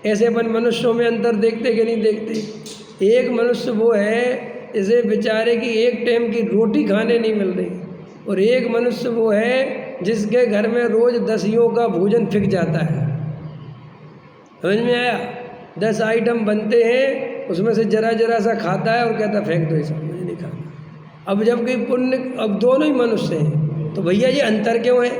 ऐसे अपन मनुष्यों में अंतर देखते कि नहीं देखते। एक मनुष्य वो है इसे बेचारे की एक टाइम की रोटी खाने नहीं मिल रही, और एक मनुष्य वो है जिसके घर में रोज 10 का भोजन फिक जाता है। समझ में आया? 10 आइटम बनते हैं, उसमें से जरा जरा सा खाता है और कहता फेंक दो, इसे मुझे नहीं खाना। अब जबकि पुण्य, अब दोनों ही मनुष्य हैं, तो भैया ये अंतर क्यों है?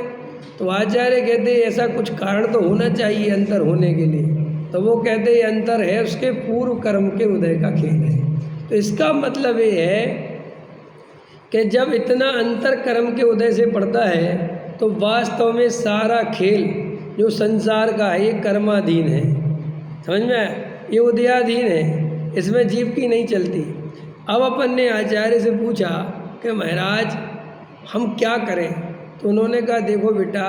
तो आचार्य कहते हैं ऐसा कुछ कारण तो होना चाहिए अंतर होने के लिए। तो वो कहते हैं अंतर है उसके पूर्व कर्म के उदय का खेल है। तो इसका मतलब ये है कि जब इतना अंतर कर्म के उदय से पड़ता है तो वास्तव में सारा खेल जो संसार का है ये कर्माधीन है। समझ में आया? ये उदयाधीन है, इसमें जीव की नहीं चलती। अब अपन ने आचार्य से पूछा कि महाराज हम क्या करें? तो उन्होंने कहा देखो बेटा,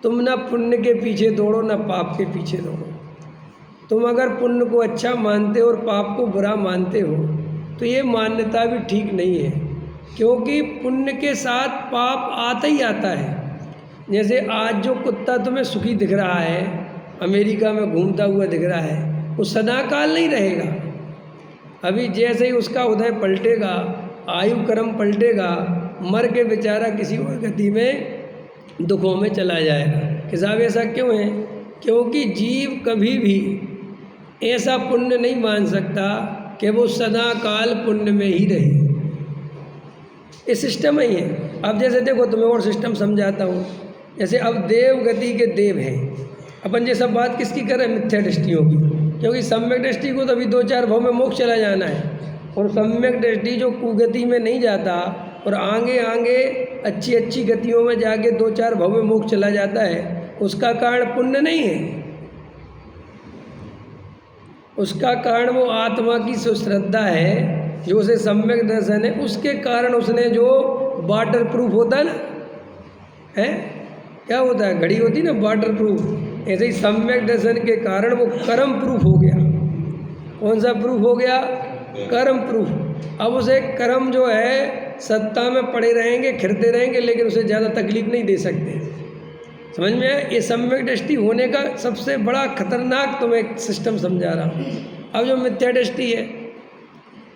तुम ना पुण्य के पीछे दौड़ो ना पाप के पीछे दौड़ो। तुम अगर पुण्य को अच्छा मानते हो और पाप को बुरा मानते हो तो ये मान्यता भी ठीक नहीं है, क्योंकि पुण्य के साथ पाप आता ही आता है। जैसे आज जो कुत्ता तुम्हें सुखी दिख रहा है, अमेरिका में घूमता हुआ दिख रहा है, वो सदाकाल नहीं रहेगा। अभी जैसे ही उसका उदय पलटेगा, आयु क्रम पलटेगा, मर के बेचारा किसी और गति में दुखों में चला जाएगा। कि साहब ऐसा क्यों है? क्योंकि जीव कभी भी ऐसा पुण्य नहीं मान सकता कि वो सदा काल पुण्य में ही रहे। ये सिस्टम ही है। अब जैसे देखो, तुम्हें और सिस्टम समझाता हूँ। जैसे अब देव गति के देव हैं, अपन ये सब बात किसकी कर रहे हैं? मिथ्या दृष्टियों की। क्योंकि सम्यक दृष्टि को तो अभी 2-4 भाव में मोक्ष चला जाना है, और सम्यक दृष्टि जो कुगति में नहीं जाता और आगे आगे अच्छी अच्छी गतियों में जाके 2-4 भाव में मोक्ष चला जाता है, उसका कारण पुण्य नहीं है। उसका कारण वो आत्मा की सुश्रद्धा है, जो उसे सम्यक दर्शन है, उसके कारण उसने जो वाटर प्रूफ होता है ना, है क्या होता है, घड़ी होती ना वाटर प्रूफ, ऐसे ही सम्यक दर्शन के कारण वो कर्म प्रूफ हो गया। कौन सा प्रूफ हो गया? कर्म प्रूफ। अब उसे कर्म जो है सत्ता में पड़े रहेंगे, खिरते रहेंगे, लेकिन उसे ज़्यादा तकलीफ नहीं दे सकते। समझ में आया? ये सम्यक दृष्टि होने का सबसे बड़ा खतरनाक तुम्हें एक सिस्टम समझा रहा हूँ। अब जो मिथ्या दृष्टि है,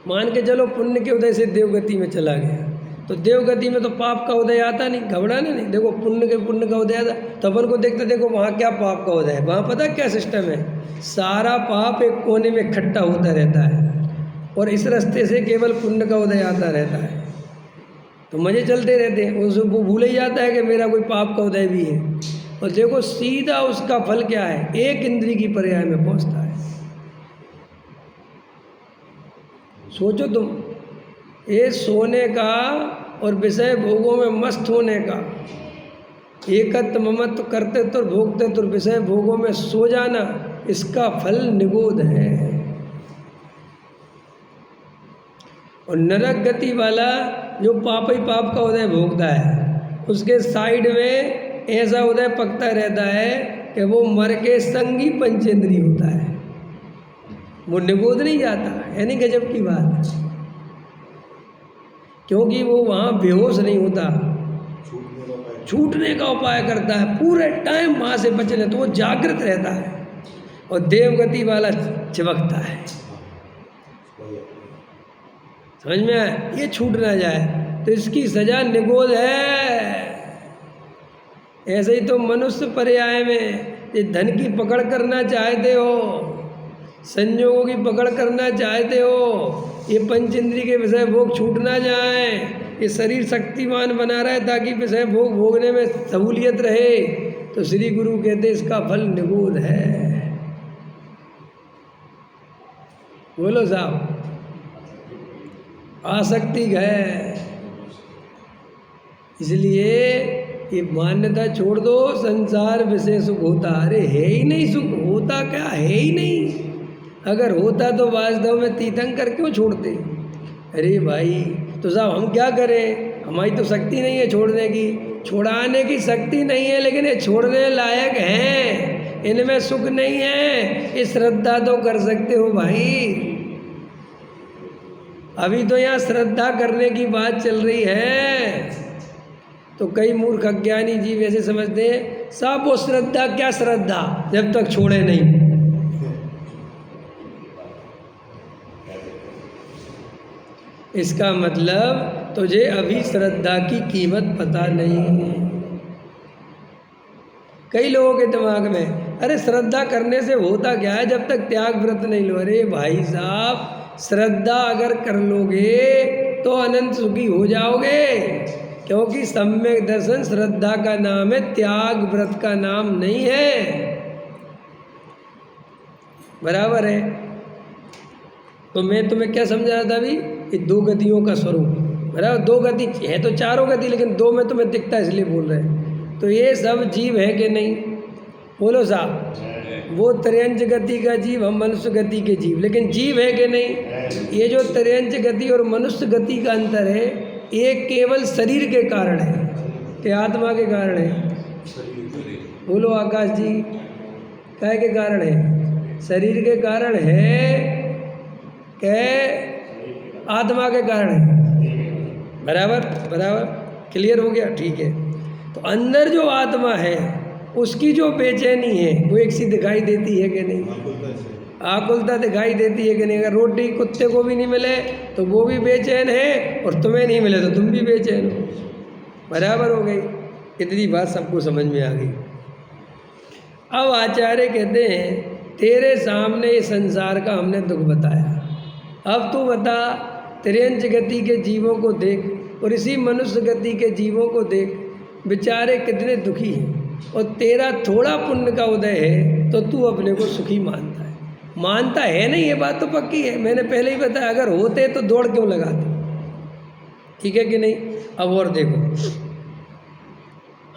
मान के चलो पुण्य के उदय से देवगति में चला गया, तो देवगति में तो पाप का उदय आता नहीं, घबराना नहीं। देखो पुण्य का उदय आता, तो अपन को देखते देखो वहाँ क्या पाप का उदय है। वहाँ पता क्या सिस्टम है? सारा पाप एक कोने में इकट्ठा होता रहता है, और इस रास्ते से केवल पुण्य का उदय आता रहता है। तो मज़े चलते रहते हैं, वो भूल ही जाता है कि मेरा कोई पाप का उदय भी है। और देखो सीधा उसका फल क्या है? एक इंद्री की पर्याय में पहुंचता है। सोचो तुम, ये सोने का और विषय भोगों में मस्त होने का, एकत्व ममत्व करते तो भोगते तो विषय भोगों में सो जाना, इसका फल निगोद है। और नरक गति वाला जो पाप ही पाप का उदय भोगता है, उसके साइड में ऐसा उदय पकता रहता है कि वो मर के संगी पंचेंद्री होता है, वो निगोद नहीं जाता। है नहीं गजब की बात? क्योंकि वो वहाँ बेहोश नहीं होता, छूटने का उपाय करता है, पूरे टाइम वहाँ से बचने, तो वो जागृत रहता है। और देवगति वाला चिपकता है। समझ में आया? ये छूट ना जाए तो इसकी सजा निगोद है। ऐसे ही तो मनुष्य पर्याय में ये धन की पकड़ करना चाहते हो, संयोगों की पकड़ करना चाहते हो, ये पंचेंद्रिय के विषय भोग छूट ना जाए, ये शरीर शक्तिमान बना रहा है ताकि विषय भोग भोगने में सहूलियत रहे, तो श्री गुरु कहते इसका फल निगोद है। बोलो साहब, आसक्ति है। इसलिए ये मान्यता छोड़ दो संसार विषय सुख होता, अरे है ही नहीं सुख, होता क्या है ही नहीं। अगर होता तो वास्तव में तीर्थंकर क्यों छोड़ते? अरे भाई, तो साहब हम क्या करें? हमारी तो शक्ति नहीं है छोड़ने की। छुड़ाने की शक्ति नहीं है, लेकिन ये छोड़ने लायक हैं। इनमें सुख नहीं है। ये श्रद्धा तो कर सकते हो भाई, अभी तो यहाँ श्रद्धा करने की बात चल रही है। तो कई मूर्ख अज्ञानी जीव ऐसे समझते हैं सब वो श्रद्धा, क्या श्रद्धा जब तक छोड़े नहीं। इसका मतलब तुझे अभी श्रद्धा की कीमत पता नहीं है। कई लोगों के दिमाग में अरे श्रद्धा करने से होता क्या है जब तक त्याग व्रत नहीं लो। अरे भाई साहब, श्रद्धा अगर कर लोगे तो अनंत सुखी हो जाओगे, क्योंकि सम्यक दर्शन श्रद्धा का नाम है, त्याग व्रत का नाम नहीं है। बराबर है। तो मैं तुम्हें क्या समझा रहा था अभी कि दो गतियों का स्वरूप, बराबर। दो गति है तो चारों गति, लेकिन दो में तुम्हें दिखता है इसलिए बोल रहे हैं। तो ये सब जीव है कि नहीं, बोलो साहब। वो त्रयंच गति का जीव, हम मनुष्य गति के जीव, लेकिन जीव है कि नहीं। ये जो त्रयंच गति और मनुष्य गति का अंतर है, ये केवल शरीर के कारण है कि आत्मा के कारण है। बोलो आकाश जी, क्या के कारण है? शरीर के कारण है कि आत्मा के कारण है? बराबर बराबर, क्लियर हो गया, ठीक है। तो अंदर जो आत्मा है उसकी जो बेचैनी है वो एक सी दिखाई देती है कि नहीं? आकुलता दिखाई देती है कि नहीं? अगर रोटी कुत्ते को भी नहीं मिले तो वो भी बेचैन है, और तुम्हें नहीं मिले तो तुम भी बेचैन हो। बराबर हो गई। इतनी बात सबको समझ में आ गई। अब आचार्य कहते हैं तेरे सामने ये संसार का हमने दुख बताया, अब तू बता त्रियंच गति के जीवों को देख और इसी मनुष्य गति के जीवों को देख, बेचारे कितने दुखी हैं। और तेरा थोड़ा पुण्य का उदय है तो तू अपने को सुखी मानता है। मानता है नहीं, ये बात तो पक्की है, मैंने पहले ही बताया। अगर होते तो दौड़ क्यों लगाते? ठीक है कि नहीं? अब और देखो,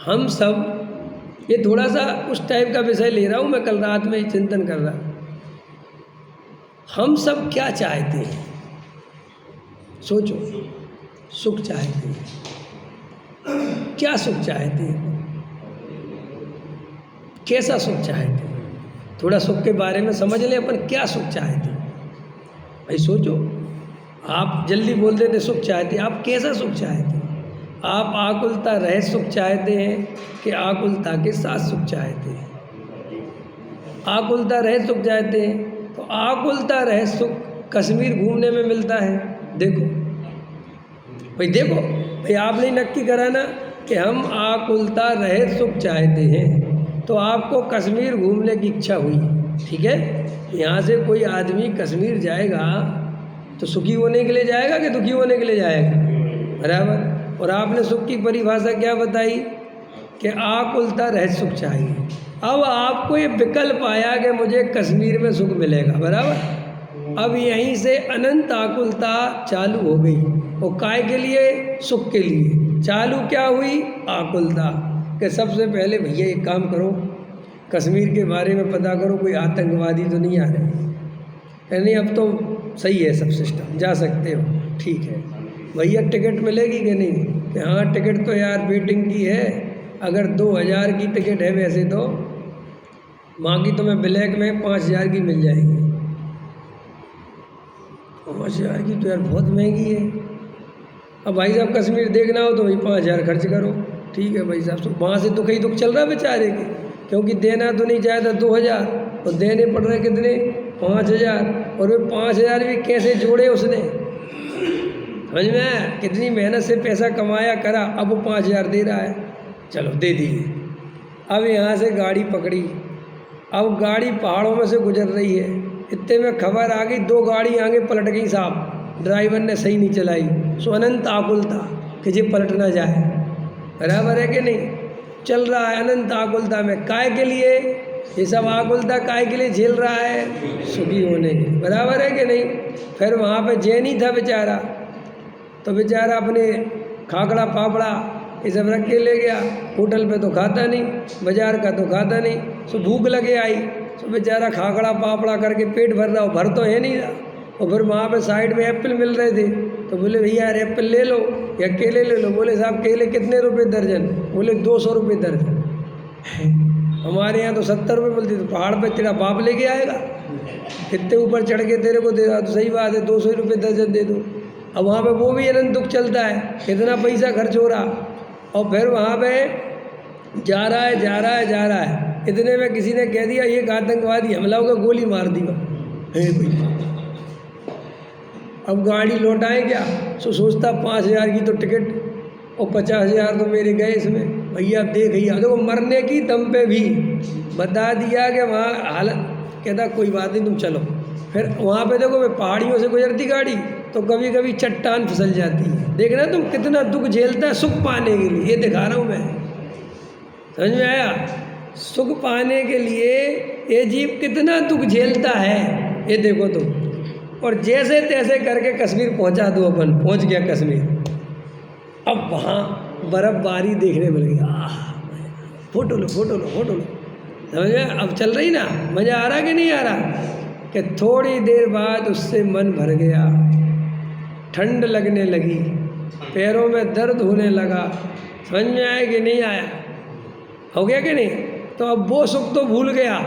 हम सब, ये थोड़ा सा उस टाइप का विषय ले रहा हूँ मैं, कल रात में ही चिंतन कर रहा। हम सब क्या चाहते हैं? सोचो, सुख चाहते हैं। क्या सुख चाहते हैं? कैसा सुख चाहते हैं? थोड़ा सुख के बारे में समझ लें अपन, क्या सुख चाहते हैं भाई। सोचो, आप जल्दी बोल देते सुख चाहते हैं, आप कैसा सुख चाहते हैं? आप आकुलता रहित सुख चाहते हैं कि आकुलता के साथ सुख चाहते हैं? आकुलता रहित सुख चाहते हैं तो आकुलता रहित सुख कश्मीर घूमने में मिलता है। देखो भाई, देखो भाई, आपने नक्की करा ना कि हम आकुलता रहित सुख चाहते हैं, तो आपको कश्मीर घूमने की इच्छा हुई, ठीक है। यहाँ से कोई आदमी कश्मीर जाएगा तो सुखी होने के लिए जाएगा कि दुखी होने के लिए जाएगा? बराबर। और आपने सुख की परिभाषा क्या बताई कि आकुलता रहित सुख चाहिए। अब आपको ये विकल्प आया कि मुझे कश्मीर में सुख मिलेगा, बराबर। अब यहीं से अनंत आकुलता चालू हो गई, और काय के लिए? सुख के लिए। चालू क्या हुई? आकुलता। कि सबसे पहले भैया एक काम करो, कश्मीर के बारे में पता करो, कोई आतंकवादी तो नहीं आ रहे? नहीं, अब तो सही है सब सिस्टम, जा सकते हो, ठीक है। भैया टिकट मिलेगी कि नहीं? कि हाँ टिकट तो यार वेटिंग की है, अगर 2000 की टिकट है वैसे तो, बाकी तुम्हें ब्लैक में 5000 की मिल जाएगी। 5000 की तो यार बहुत महंगी है। अब भाई साहब कश्मीर देखना हो तो भाई 5000 खर्च करो, ठीक है भाई साहब। तो वहाँ से तो कहीं दुख चल रहा है बेचारे के, क्योंकि देना तो नहीं चाहता 2000, और देने पड़ रहे कितने? 5000। और वे 5000 भी कैसे जोड़े उसने? समझ में आया? कितनी मेहनत से पैसा कमाया करा, अब वो 5000 दे रहा है, चलो दे दिए। अब यहाँ से गाड़ी पकड़ी, अब गाड़ी पहाड़ों में से गुजर रही है, इतने में खबर आ गई 2 गाड़ी आगे पलट गई साहब, ड्राइवर ने सही नहीं चलाई। सो अनंत आकुलता कि ये पलट ना जाए। बराबर है कि नहीं? चल रहा है अनंत आकुलता में। काय के लिए? ये सब आकुलता काय के लिए झेल रहा है? सुखी होने के। बराबर है कि नहीं? फिर वहाँ पे जैनी था बेचारा, तो बेचारा अपने खाकड़ा पापड़ा ये सब रख के ले गया। होटल पे तो खाता नहीं, बाजार का तो खाता नहीं, सो भूख लगे आई, तो बेचारा खाकड़ा पापड़ा करके पेट भर रहा हो, भर तो है नहीं रहा। और फिर वहाँ पे साइड में एप्पल मिल रहे थे, तो बोले भैया यार एप्पल ले लो या केले ले लो। बोले साहब केले कितने रुपए दर्जन? बोले 200 रुपये दर्जन। हमारे यहाँ तो 70 रुपये मिलती, तो पहाड़ पे तेरा बाप लेके आएगा, कितने ऊपर चढ़ के तेरे को देगा। तो सही बात है, 200 रुपये दर्जन दे दो। अब वहाँ पे वो भी अनंत दुख चलता है, कितना पैसा खर्च हो रहा, और फिर वहाँ पे जा रहा है जा रहा है जा रहा है। इतने में किसी ने कह दिया ये आतंकवादी हमला होगा, गोली मार दी है भैया। अब गाड़ी लौटाए क्या, सो सोचता 5,000 की तो टिकट और 50,000 तो मेरे गए इसमें। भैया देखिए, देखो मरने की दम पे भी बता दिया कि वहाँ हालत, कहता कोई बात नहीं तुम चलो। फिर वहाँ पे देखो पहाड़ियों से गुजरती गाड़ी, तो कभी कभी चट्टान फिसल जाती है। देखना तुम कितना दुख झेलता है सुख पाने के लिए, ये दिखा रहा हूँ मैं, समझ में आया? सुख पाने के लिए ये जीव कितना दुख झेलता है, ये देखो तुम। और जैसे तैसे करके कश्मीर पहुंचा दो, अपन पहुंच गया कश्मीर। अब वहाँ बर्फबारी देखने मिल गई, फोटो लो फोटो लो फोटो लो, समझ में? अब चल रही ना, मज़ा आ रहा कि नहीं आ रहा? कि थोड़ी देर बाद उससे मन भर गया, ठंड लगने लगी, पैरों में दर्द होने लगा। समझ में आया कि नहीं आया? हो गया कि नहीं? तो अब वो सुख तो भूल गया,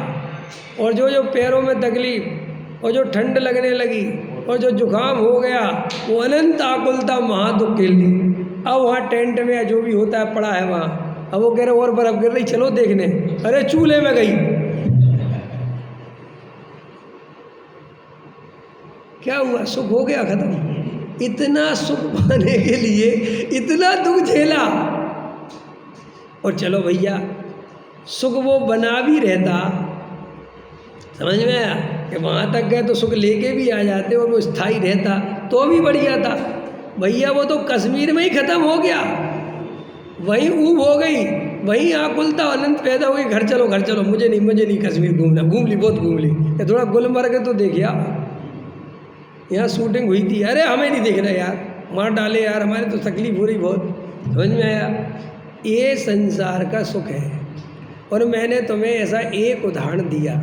और जो जो पैरों में तकलीफ और जो ठंड लगने लगी और जो जुकाम हो गया, वो अनंत आकुलता महादुख के लिए। अब वहाँ टेंट में जो भी होता है पड़ा है वहाँ। अब वो कह रहे और बर्फ गिर रही, चलो देखने। अरे चूल्हे में गई, क्या हुआ? सुख हो गया खत्म। इतना सुख पाने के लिए इतना दुख झेला। और चलो भैया, सुख वो बना भी रहता, समझ में आया? कि वहाँ तक गए तो सुख लेके भी आ जाते और वो स्थायी रहता तो भी बढ़िया था। भैया वो तो कश्मीर में ही ख़त्म हो गया, वहीं ऊब हो गई, वहीं आकुलता अनंत पैदा हो गई। घर चलो, मुझे नहीं कश्मीर घूमना। घूम ली, बहुत घूम ली। थोड़ा गुलमर्ग तो देखिए, यहाँ शूटिंग हुई थी। अरे हमें नहीं देखना यार, मार डाले यार, हमारे तो तकलीफ हो रही बहुत। समझ में आया? ये संसार का सुख है। और मैंने तुम्हें ऐसा एक उदाहरण दिया,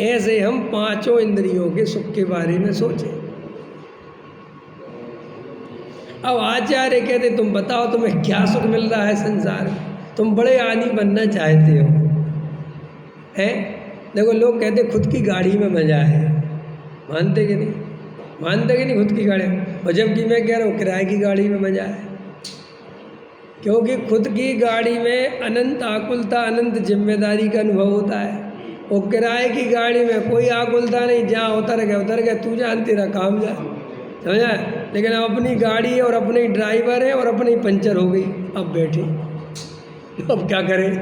ऐसे हम 5 इंद्रियों के सुख के बारे में सोचें। अब आचार्य कहते तुम बताओ तुम्हें क्या सुख मिल रहा है संसार में? तुम बड़े आनी बनना चाहते हो, हैं? देखो लोग कहते खुद की गाड़ी में मजा है, मानते कि नहीं? मानते कि नहीं खुद की गाड़ी? और जबकि मैं कह रहा हूँ किराए की गाड़ी में मजा है, क्योंकि खुद की गाड़ी में अनंत आकुलता, अनंत जिम्मेदारी का अनुभव होता है। और किराए की गाड़ी में कोई आकुलता नहीं, जहाँ उतर गया तू जान, तेरा काम जा, समझा? लेकिन अब अपनी गाड़ी है और अपने ही ड्राइवर है और अपने ही पंचर हो गई, अब बैठे, अब क्या करें?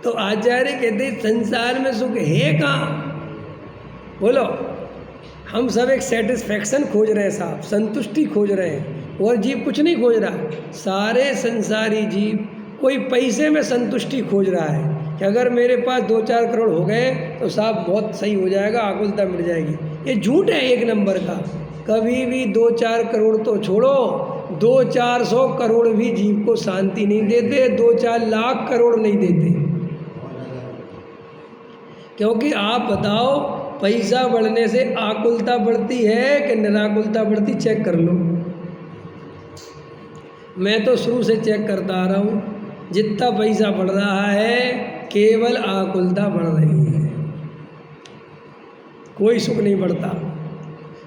तो आचार्य कहते संसार में सुख है कहाँ? बोलो। हम सब एक सेटिस्फैक्शन खोज रहे हैं साहब, संतुष्टि खोज रहे हैं, और जीव कुछ नहीं खोज रहा। सारे संसारी जीव कोई पैसे में संतुष्टि खोज रहा है कि अगर मेरे पास 2-4 करोड़ हो गए तो साहब बहुत सही हो जाएगा, आकुलता मिट जाएगी। ये झूठ है एक नंबर का। कभी भी 2-4 करोड़ तो छोड़ो, 200-400 करोड़ भी जीव को शांति नहीं देते, 2-4 लाख करोड़ नहीं देते। क्योंकि आप बताओ, पैसा बढ़ने से आकुलता बढ़ती है कि निराकुलता बढ़ती? चेक कर लो। मैं तो शुरू से चेक करता आ रहा हूँ, जितना पैसा बढ़ रहा है केवल आकुलता बढ़ रही है, कोई सुख नहीं बढ़ता।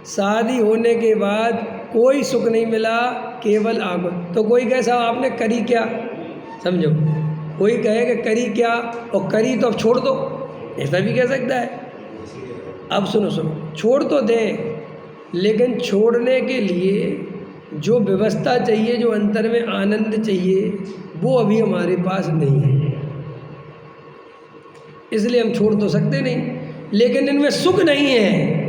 शादी होने के बाद कोई सुख नहीं मिला, केवल आकुल। तो कोई कहे साहब आपने करी क्या? समझो, कोई कहे कि करी क्या, और करी तो अब छोड़ दो, ऐसा भी कह सकता है। अब सुनो, छोड़ तो दे, लेकिन छोड़ने के लिए जो व्यवस्था चाहिए, जो अंतर में आनंद चाहिए, वो अभी हमारे पास नहीं है। इसलिए हम छोड़ तो सकते नहीं, लेकिन इनमें सुख नहीं है,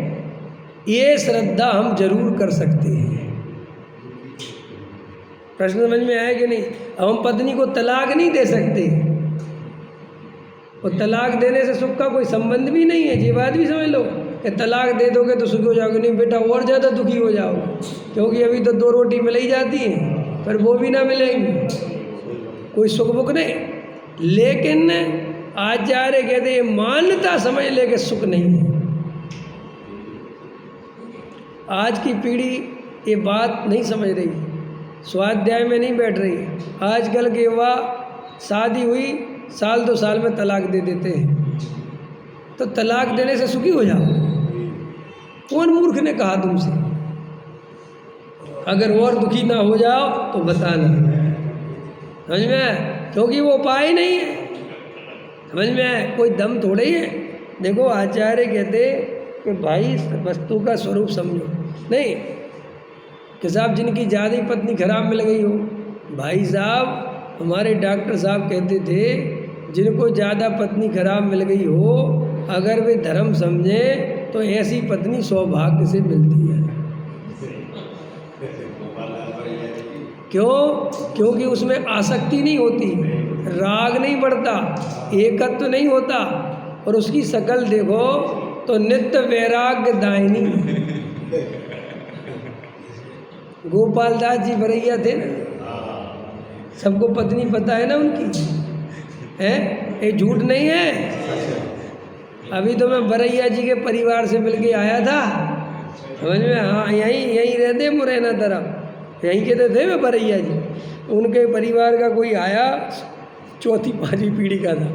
ये श्रद्धा हम जरूर कर सकते हैं। प्रश्न समझ में आया कि नहीं? अब हम पत्नी को तलाक नहीं दे सकते, और तलाक देने से सुख का कोई संबंध भी नहीं है। ये बात भी समझ लो कि तलाक दे दोगे तो सुखी हो जाओगे, नहीं बेटा और ज़्यादा दुखी हो जाओगे, क्योंकि अभी तो 2 रोटी मिल ही जाती हैं, पर वो भी ना मिलेंगी, कोई सुख बुख नहीं। लेकिन आचार्य कहते ये मान्यता समझ ले कि सुख नहीं है। आज की पीढ़ी ये बात नहीं समझ रही, स्वाध्याय में नहीं बैठ रही। आजकल के युवा शादी हुई साल 2 साल में तलाक दे देते हैं। तो तलाक देने से सुखी हो जाओ? कौन मूर्ख ने कहा तुमसे? अगर और दुखी ना हो जाओ तो बताना, समझ में आया? क्योंकि वो उपाय नहीं है, समझ में आया? कोई दम थोड़े ही है। देखो आचार्य कहते कि भाई वस्तु का स्वरूप समझो, नहीं कि साहब जिनकी ज़्यादा पत्नी खराब मिल गई हो, भाई साहब हमारे डॉक्टर साहब कहते थे जिनको ज़्यादा पत्नी खराब मिल गई हो, अगर वे धर्म समझे तो ऐसी पत्नी सौभाग्य से मिलती है। क्यों? क्योंकि उसमें आसक्ति नहीं होती, राग नहीं बढ़ता, एकत्व नहीं होता, और उसकी शकल देखो तो नित्य वैराग्य दायिनी। गोपाल दास जी बरैया थे ना, सबको पत्नी पता है ना उनकी, है? ये झूठ नहीं है। अभी तो मैं बरैया जी के परिवार से मिलके आया था, समझ में? हाँ, यहीं रहते मुरैना तरफ, यहीं के तो थे मैं बरैया जी। उनके परिवार का कोई आया, 4वीं-5वीं पीढ़ी का था,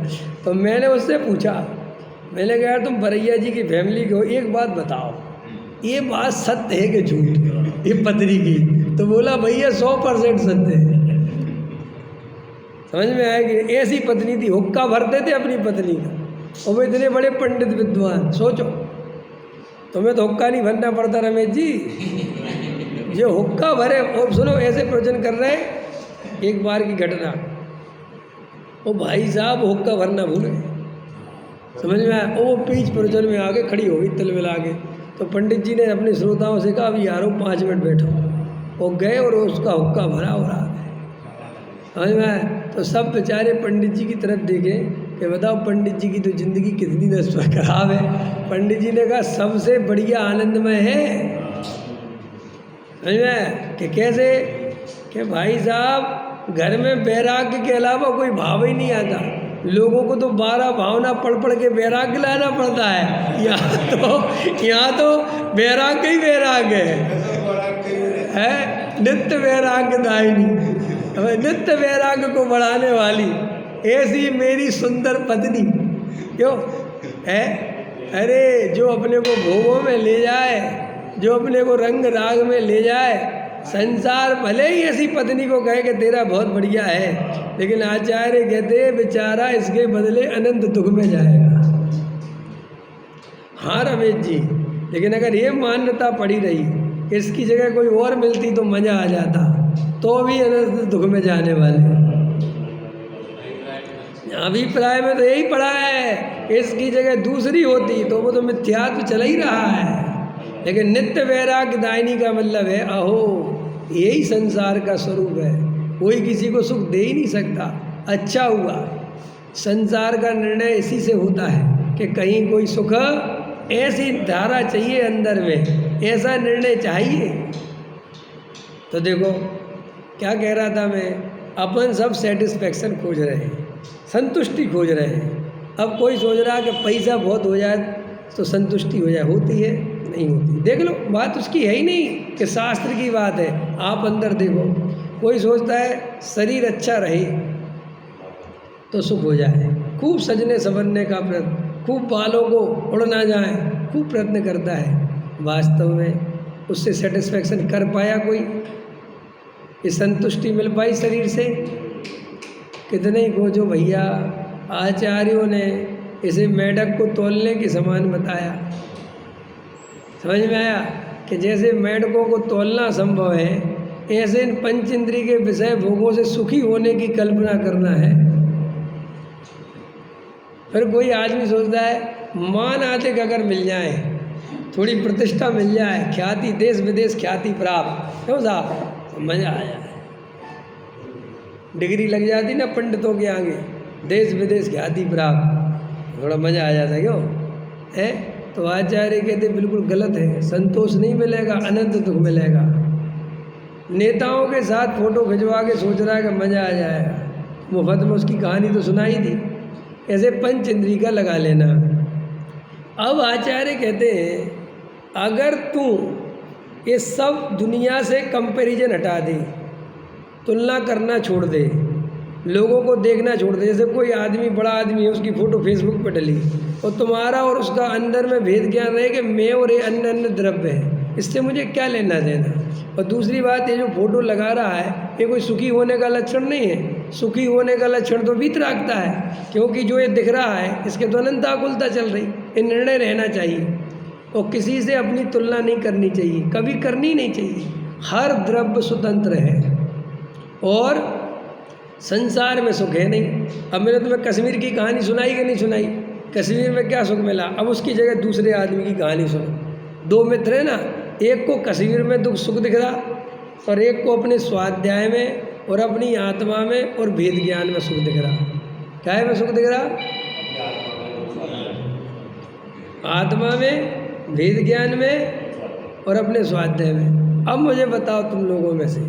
तो मैंने उससे पूछा, मैंने कहा यार तुम बरैया जी की फैमिली के हो, एक बात बताओ, ये बात सत्य है कि झूठ ये पत्नी की? तो बोला भैया 100% सत्य है। समझ में आया कि ऐसी पत्नी थी, हुक्का भरते थे अपनी पत्नी का, और वो इतने बड़े पंडित विद्वान। सोचो, तुम्हें तो हुक्का नहीं भरना पड़ता रमेश जी, जो हुक्का भरे। और सुनो, ऐसे प्रवचन कर रहे, एक बार की घटना, वो भाई साहब हुक्का भरना भूल गए, समझ में आया? वो बीच प्रवचन में आके खड़ी हो गई तिल मिला के। तो पंडित जी ने अपने श्रोताओं से कहा अभी यारों 5 मिनट बैठो, वो गए और उसका हुक्का भरा और आ गए, समझ में आया? तो सब बेचारे पंडित जी की तरफ देखे कि बताओ पंडित जी की तो ज़िंदगी कितनी नस्वा खराब है। पंडित जी ने कहा सबसे बढ़िया आनंदमय है, समझ में आया? कि कैसे? कि भाई साहब घर में वैराग्य के अलावा कोई भाव ही नहीं आता। लोगों को तो 12 भावना पढ़ के वैराग्य लाना पड़ता है, यहाँ तो वैराग्य ही वैराग्य है, नित्य वैराग्य दायिनी, नित्य वैराग्य को बढ़ाने वाली ऐसी मेरी सुंदर पत्नी क्यों है? अरे जो अपने को भोगों में ले जाए, जो अपने को रंग राग में ले जाए, संसार भले ही ऐसी पत्नी को कहे कि तेरा बहुत बढ़िया है, लेकिन आचार्य कहते बेचारा इसके बदले अनंत दुख में जाएगा। हाँ रमेश जी, लेकिन अगर ये मान्यता पड़ी रही इसकी जगह कोई और मिलती तो मज़ा आ जाता, तो भी अनंत दुख में जाने वाले। अभिप्राय में तो यही पड़ा है, इसकी जगह दूसरी होती तो वो तो मिथ्यात्व चला ही रहा है। लेकिन नित्य वैराग्य दायिनी का मतलब है अहो यही संसार का स्वरूप है, कोई किसी को सुख दे ही नहीं सकता। अच्छा हुआ संसार का निर्णय इसी से होता है कि कहीं कोई सुख, ऐसी धारा चाहिए अंदर में, ऐसा निर्णय चाहिए। तो देखो क्या कह रहा था मैं, अपन सब सेटिस्फैक्शन खोज रहे हैं, संतुष्टि खोज रहे हैं। अब कोई सोच रहा है कि पैसा बहुत हो जाए तो संतुष्टि हो जाए, होती है? नहीं होती। देख लो, बात उसकी है ही नहीं कि शास्त्र की बात है। आप अंदर देखो, कोई सोचता है शरीर अच्छा रहे तो सुख हो जाए, खूब सजने संवरने का प्रयत्न, खूब बालों को उड़ ना जाए, खूब प्रयत्न करता है। वास्तव में उससे सेटिस्फैक्शन कर पाया कोई? ये संतुष्टि मिल पाई शरीर से? कितने ही खोजो भैया, आचार्यों ने इसे मेढक को तोलने के समान बताया। समझ में आया कि जैसे मेढकों को तोलना संभव है, ऐसे इन पंच इंद्रिय के विषय भोगों से सुखी होने की कल्पना करना है। फिर कोई आदमी सोचता है मान आदि अगर मिल जाए, थोड़ी प्रतिष्ठा मिल जाए, ख्याति, देश विदेश ख्याति प्राप्त, क्यों साहब मज़ा आ जाए। डिग्री लग जाती ना पंडितों के आगे, देश विदेश ख्याति प्राप्त, थोड़ा मज़ा आ जाता क्यों है? तो आचार्य कहते बिल्कुल गलत है, संतोष नहीं मिलेगा, अनंत दुख मिलेगा। नेताओं के साथ फोटो खिंचवा के सोच रहा है कि मज़ा आ जाएगा, मुफ्त में उसकी कहानी तो सुनाई थी। ऐसे पंच इंद्रिय का लगा लेना। अब आचार्य कहते हैं अगर तू ये सब दुनिया से कंपैरिजन हटा दे, तुलना करना छोड़ दे, लोगों को देखना छोड़ दे। जैसे कोई आदमी, बड़ा आदमी है, उसकी फ़ोटो फेसबुक पर डली और तुम्हारा और उसका अंदर में भेद ज्ञान रहे कि मैं और ये अन्य अन्य द्रव्य है, इससे मुझे क्या लेना देना। और दूसरी बात, ये जो फोटो लगा रहा है ये कोई सुखी होने का लक्षण नहीं है। सुखी होने का लक्षण तो वीतरागता है, क्योंकि जो ये दिख रहा है इसके तो अनंत आकुलता चल रही। ये निर्णय रहना चाहिए और किसी से अपनी तुलना नहीं करनी चाहिए, कभी करनी नहीं चाहिए। हर द्रव्य स्वतंत्र है और संसार में सुख है नहीं। अब मैंने तुम्हें कश्मीर की कहानी सुनाई कि नहीं सुनाई? कश्मीर में क्या सुख मिला? अब उसकी जगह दूसरे आदमी की कहानी सुनो। दो मित्र है ना, एक को कश्मीर में दुख सुख दिख रहा और एक को अपने स्वाध्याय में और अपनी आत्मा में और भेद ज्ञान में सुख दिख रहा। क्या है में सुख दिख रहा? आत्मा में, भेद ज्ञान में और अपने स्वाध्याय में। अब मुझे बताओ, तुम लोगों में से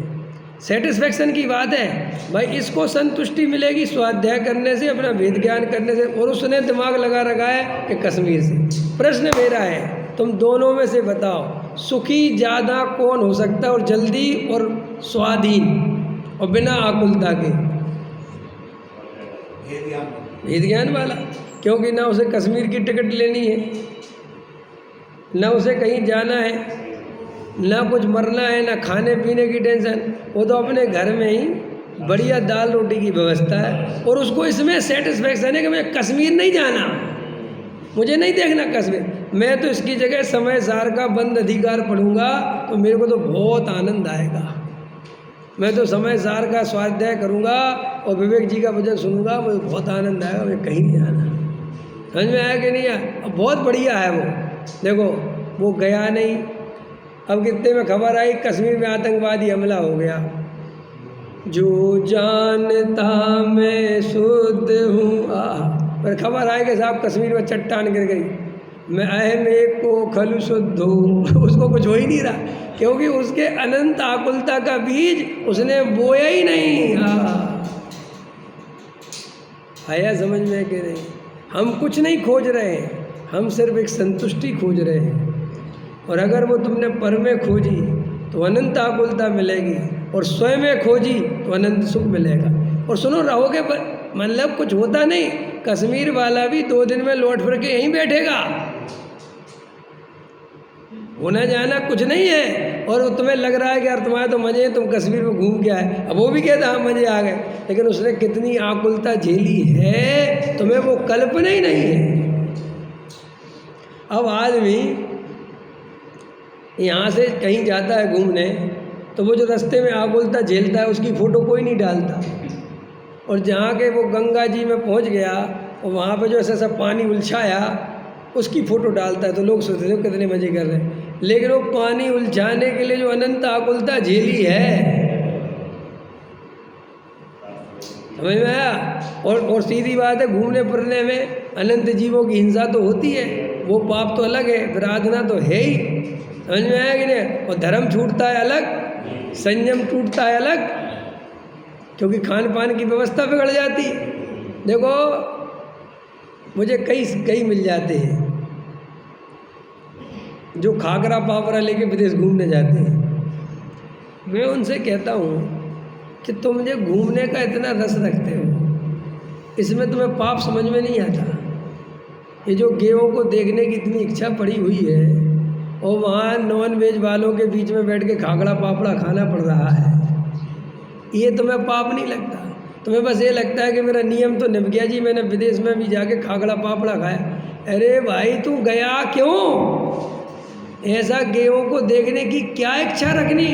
सेटिस्फेक्शन की बात है भाई, इसको संतुष्टि मिलेगी स्वाध्याय करने से, अपना भेद ज्ञान करने से, और उसने दिमाग लगा रखा है कि कश्मीर से। प्रश्न मेरा है, तुम दोनों में से बताओ सुखी ज़्यादा कौन हो सकता है और जल्दी और स्वाधीन और बिना आकुलता के? भेद ज्ञान वाला, क्योंकि ना उसे कश्मीर की टिकट लेनी है, ना उसे कहीं जाना है, ना कुछ मरना है, ना खाने पीने की टेंशन। वो तो अपने घर में ही बढ़िया दाल रोटी की व्यवस्था है और उसको इसमें सेटिस्फेक्शन है कि मैं कश्मीर नहीं जाना, मुझे नहीं देखना कश्मीर। मैं तो इसकी जगह समय सार का बंद अधिकार पढ़ूंगा तो मेरे को तो बहुत आनंद आएगा। मैं तो समय सार का स्वाध्याय करूंगा और विवेक जी का भजन सुनूंगा, मुझे बहुत आनंद आएगा, मैं कहीं नहीं जाना। समझ में आया कि नहीं आया? अब बहुत बढ़िया है वो। देखो वो गया नहीं, अब कितने में खबर आई कश्मीर में आतंकवादी हमला हो गया। जो जानता मैं शुद्ध हूँ, पर खबर आई कि साहब कश्मीर में चट्टान गिर गई, मैं अहम एक को खलु शुद्ध हूँ। उसको कुछ हो ही नहीं रहा, क्योंकि उसके अनंत आकुलता का बीज उसने बोया ही नहीं। आया समझ में कि नहीं? हम कुछ नहीं खोज रहे हैं, हम सिर्फ एक संतुष्टि खोज रहे हैं। और अगर वो तुमने पर में खोजी तो अनंत आकुलता मिलेगी, और स्वयं में खोजी तो अनंत सुख मिलेगा। और सुनो, रहोगे पर मतलब कुछ होता नहीं, कश्मीर वाला भी 2 दिन में लौट फिर के यहीं बैठेगा, होना जाना कुछ नहीं है। और तुम्हें लग रहा है कि यार तुम्हारे तो मजे हैं, तुम कश्मीर में घूम के आए, अब वो भी कहता हाँ मजे आ गए, लेकिन उसने कितनी आकुलता झेली है, तुम्हें वो कल्पना ही नहीं है। अब आदमी यहाँ से कहीं जाता है घूमने, तो वो जो रास्ते में आकुलता झेलता है उसकी फ़ोटो कोई नहीं डालता, और जहाँ के वो गंगा जी में पहुँच गया और वहाँ पे जो ऐसा सब पानी उलझाया उसकी फ़ोटो डालता है, तो लोग सोचते हैं कितने मज़े कर रहे हैं। लेकिन वो पानी उलझाने के लिए जो अनंत आकुलता झेली है, समझ में आया? और सीधी बात है, घूमने फिरने में अनंत जीवों की हिंसा तो होती है, वो पाप तो अलग है, प्रार्थना तो है ही। समझ में आया कि नहीं? और धर्म छूटता है अलग, संयम टूटता है अलग, क्योंकि खान पान की व्यवस्था बिगड़ जाती है। देखो मुझे कई मिल जाते हैं जो खाकरा पापरा लेके विदेश घूमने जाते हैं। मैं उनसे कहता हूँ कि तुम मुझे घूमने का इतना रस रखते हो, इसमें तुम्हें पाप समझ में नहीं आता। ये जो गेयों को देखने की इतनी इच्छा पड़ी हुई है और वहाँ नॉन वेज वालों के बीच में बैठ के खाकड़ा पापड़ा खाना पड़ रहा है, ये तुम्हें पाप नहीं लगता? तुम्हें बस ये लगता है कि मेरा नियम तो निभ गया जी, मैंने विदेश में भी जाके खाकड़ा पापड़ा खाया। अरे भाई तू गया क्यों? ऐसा गेयों को देखने की क्या इच्छा रखनी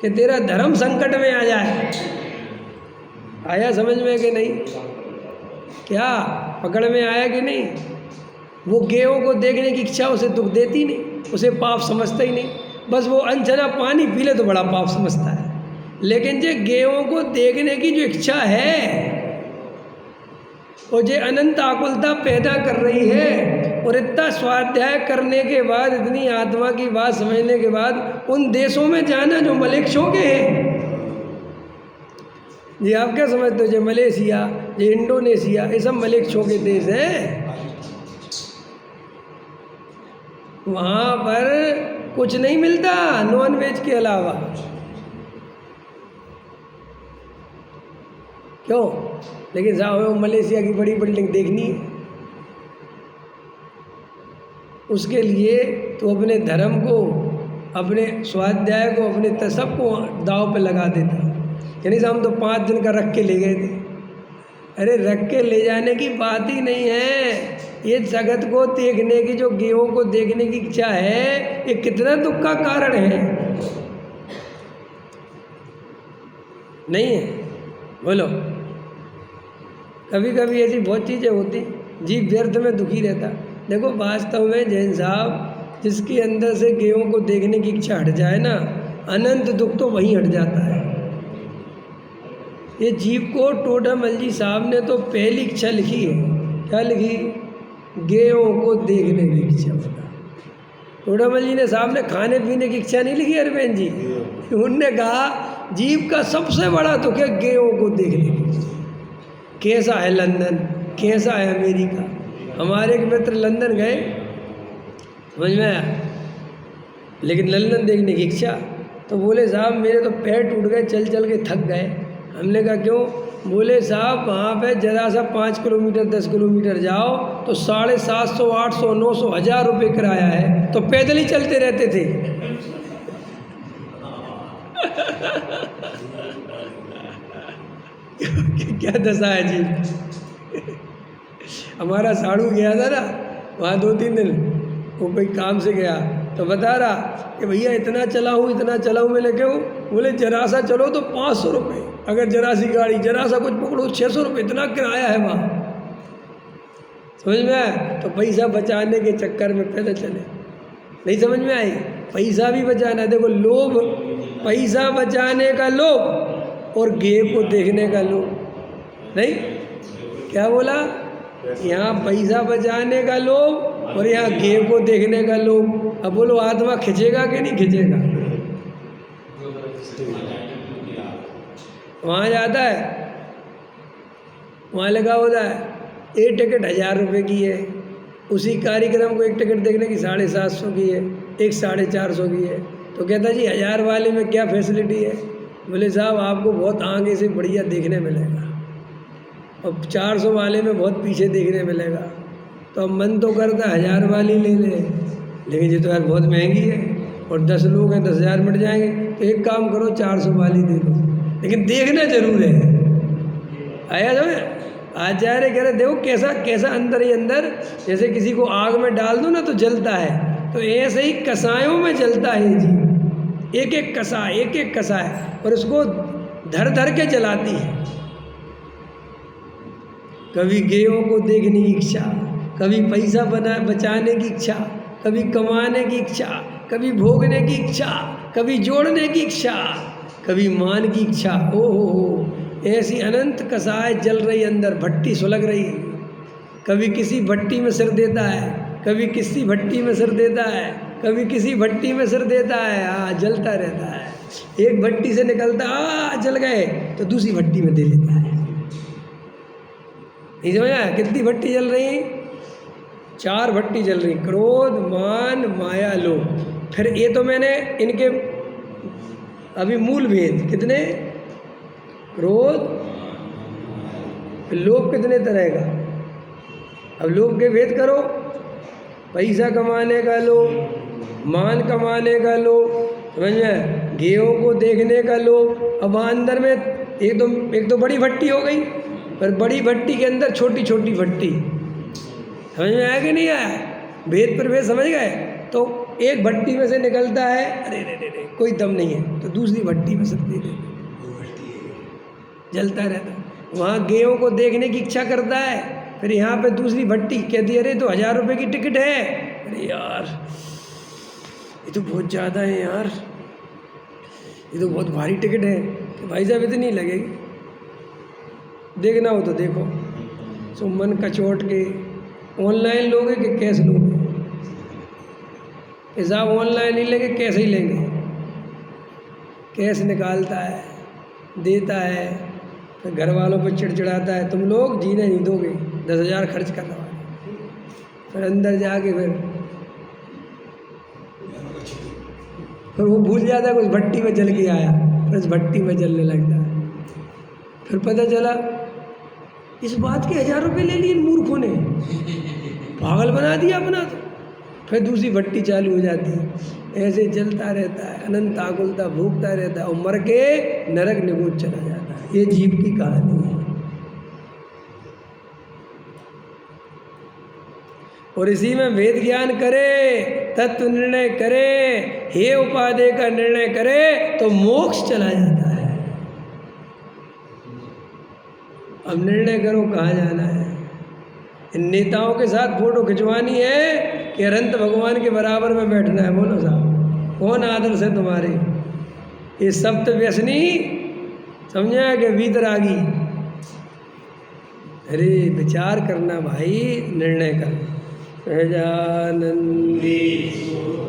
कि तेरा धर्म संकट में आ जाए? आया समझ में कि नहीं? क्या पकड़ में आया कि नहीं? वो गेयों को देखने की इच्छा उसे दुख देती नहीं, उसे पाप समझता ही नहीं। बस वो अनछना पानी पी ले तो बड़ा पाप समझता है। लेकिन जो गेयों को देखने की जो इच्छा है और जो अनंत आकुलता पैदा कर रही है, और इतना स्वाध्याय करने के बाद, इतनी आत्मा की बात समझने के बाद उन देशों में जाना जो मलेच्छों के हैं। जी आप क्या समझते हो? जो मलेशिया, जो इंडोनेशिया, ये सब मलेच्छों के देश हैं। वहाँ पर कुछ नहीं मिलता नॉन वेज के अलावा। क्यों? लेकिन साहब हमें मलेशिया की बड़ी बिल्डिंग देखनी है, उसके लिए तो अपने धर्म को, अपने स्वाध्याय को, अपने सबको दाव पे लगा देता। यानी साहब हम तो 5 दिन का रख के ले गए थे। अरे रख के ले जाने की बात ही नहीं है, ये जगत को देखने की, जो गेयों को देखने की इच्छा है, ये कितना दुख का कारण है, नहीं है? बोलो। कभी कभी ऐसी बहुत चीज़ें होती, जीव व्यर्थ में दुखी रहता। देखो वास्तव में जैन साहब, जिसके अंदर से गेयों को देखने की इच्छा हट जाए ना, अनंत दुख तो वहीं हट जाता है। ये जीव को टोडामल जी साहब ने तो पहली इच्छा लिखी है, क्या लिखी? गेयों को देखने की इच्छा बता। टोडामल जी ने साहब ने खाने पीने की इच्छा नहीं लिखी अरविंद जी, उनने कहा जीव का सबसे बड़ा दुख है गेयों को देखने की इच्छा। कैसा है लंदन, कैसा है अमेरिका? हमारे एक मित्र लंदन गए, समझ में आया, लेकिन लंदन देखने की इच्छा, तो बोले साहब मेरे तो पैर टूट गए, चल चल के थक गए। हमने कहा क्यों? बोले साहब वहाँ पे जरा सा 5 किलोमीटर 10 किलोमीटर जाओ तो 750, 800, 900, 1000 रुपये किराया है, तो पैदल ही चलते रहते थे। क्या दशा है जी। हमारा साड़ू गया था ना वहाँ 2-3 दिन, वो कोई काम से गया, तो बता रहा कि भैया इतना चला हूँ। मैंने क्यों? बोले जरा सा चलो तो 500 रुपये, अगर जरा सी गाड़ी, जरा सा कुछ पकड़ो 600 रुपये, इतना किराया है वहाँ। समझ में आया? तो पैसा बचाने के चक्कर में पैदल चले। नहीं समझ में आई? पैसा भी बचाना, देखो लोभ, पैसा बचाने का लोभ और गे को देखने का लोभ। नहीं, क्या बोला? यहाँ पैसा बचाने का लोभ और यहाँ गे को देखने का लोभ। अब बोलो आत्मा खिंचेगा कि नहीं खिंचेगा? वहाँ जाता है, वहाँ लगा होता है, एक टिकट 1000 रुपये की है, उसी कार्यक्रम को एक टिकट देखने की 750 की है, एक 450 की है। तो कहता जी 1000 वाले में क्या फैसिलिटी है? बोले साहब आपको बहुत आगे से बढ़िया देखने मिलेगा, और 400 वाले में बहुत पीछे देखने मिलेगा। तो अब मन तो करता है 1000 वाली ले ले, लेकिन ये तो यार बहुत महंगी है, और 10 लोग हैं, 10,000 मिट जाएंगे। तो एक काम करो 400 वाली दे दो, लेकिन देखना जरूर है। आया जो आचार्य कह रहे देखो कैसा कैसा अंदर ही अंदर, जैसे किसी को आग में डाल दो ना तो जलता है, तो ऐसे ही कसायों में जलता है जी। एक एक कसा है, और उसको धर धर के जलाती है। कभी गेयों को देखने की इच्छा, कभी पैसा बचाने की इच्छा, कभी कमाने की इच्छा, कभी भोगने की इच्छा, कभी जोड़ने की इच्छा, कभी मान की इच्छा। ओ हो, ऐसी अनंत कसाय जल रही अंदर, भट्टी सुलग रही है। कभी किसी भट्टी में सिर देता है, कभी किसी भट्टी में सिर देता है, कभी किसी भट्टी में सिर देता है, जलता रहता है। एक भट्टी से निकलता जल गए तो दूसरी भट्टी में दे लेता है। नहीं समझ आया? कितनी भट्टी जल रही? 4 भट्टी जल रही, क्रोध, मान, माया, लोभ। फिर ये तो मैंने इनके अभी मूल भेद कितने? क्रोध, लोभ कितने तरह का? अब लोभ के भेद करो, पैसा कमाने का लोभ, मान कमाने का लोभ, समझ में, गेयों को देखने का लोभ। अब अंदर में एक तो बड़ी भट्टी हो गई, पर बड़ी भट्टी के अंदर छोटी छोटी भट्टी। समझ में आया कि नहीं आया? भेद पर भेद समझ गए? तो एक भट्टी में से निकलता है, अरे कोई दम नहीं है, तो दूसरी भट्टी में सब दे देते, जलता रहता। वहाँ गेयों को देखने की इच्छा करता है, फिर यहाँ पे दूसरी भट्टी कहती है अरे तो 1000 रुपये की टिकट है। अरे यार ये तो बहुत ज़्यादा है यार, ये तो बहुत भारी टिकट है। तो भाई साहब इतनी लगेगी, देखना हो तो देखो। सो मन कचोट के ऑनलाइन लोगे कि कैश लोगे? हिसाब ऑनलाइन नहीं लेंगे, कैसे ही लेंगे? कैश निकालता है, देता है, फिर घर वालों पर चिड़चिड़ाता है, तुम लोग जीने नहीं दोगे, 10,000 खर्च करना है। फिर अंदर जाके फिर वो भूल जाता है उस भट्टी में जल के आया, फिर उस भट्टी में जलने लगता है। फिर पता चला इस बात के 1000 रुपये ले लिए इन मूर्खों ने, पागल बना दिया अपना। तो फिर दूसरी भट्टी चालू हो जाती है, ऐसे चलता रहता है, अनंत आकुलता भोगता रहता है और मर के नरक निगोद चला जाता है। ये जीव की कहानी है। और इसी में वेद ज्ञान करे, तत्व निर्णय करे, हे उपादेय का निर्णय करे तो मोक्ष चला जाता है। अब निर्णय करो कहाँ जाना है। इन नेताओं के साथ फोटो खिंचवानी है कि अनंत भगवान के बराबर में बैठना है? बोलो साहब, कौन आदर्श है तुम्हारे? ये सप्त व्यसनी समझा कि वीतरागी। अरे विचार करना भाई, निर्णय करना। सहजानंदी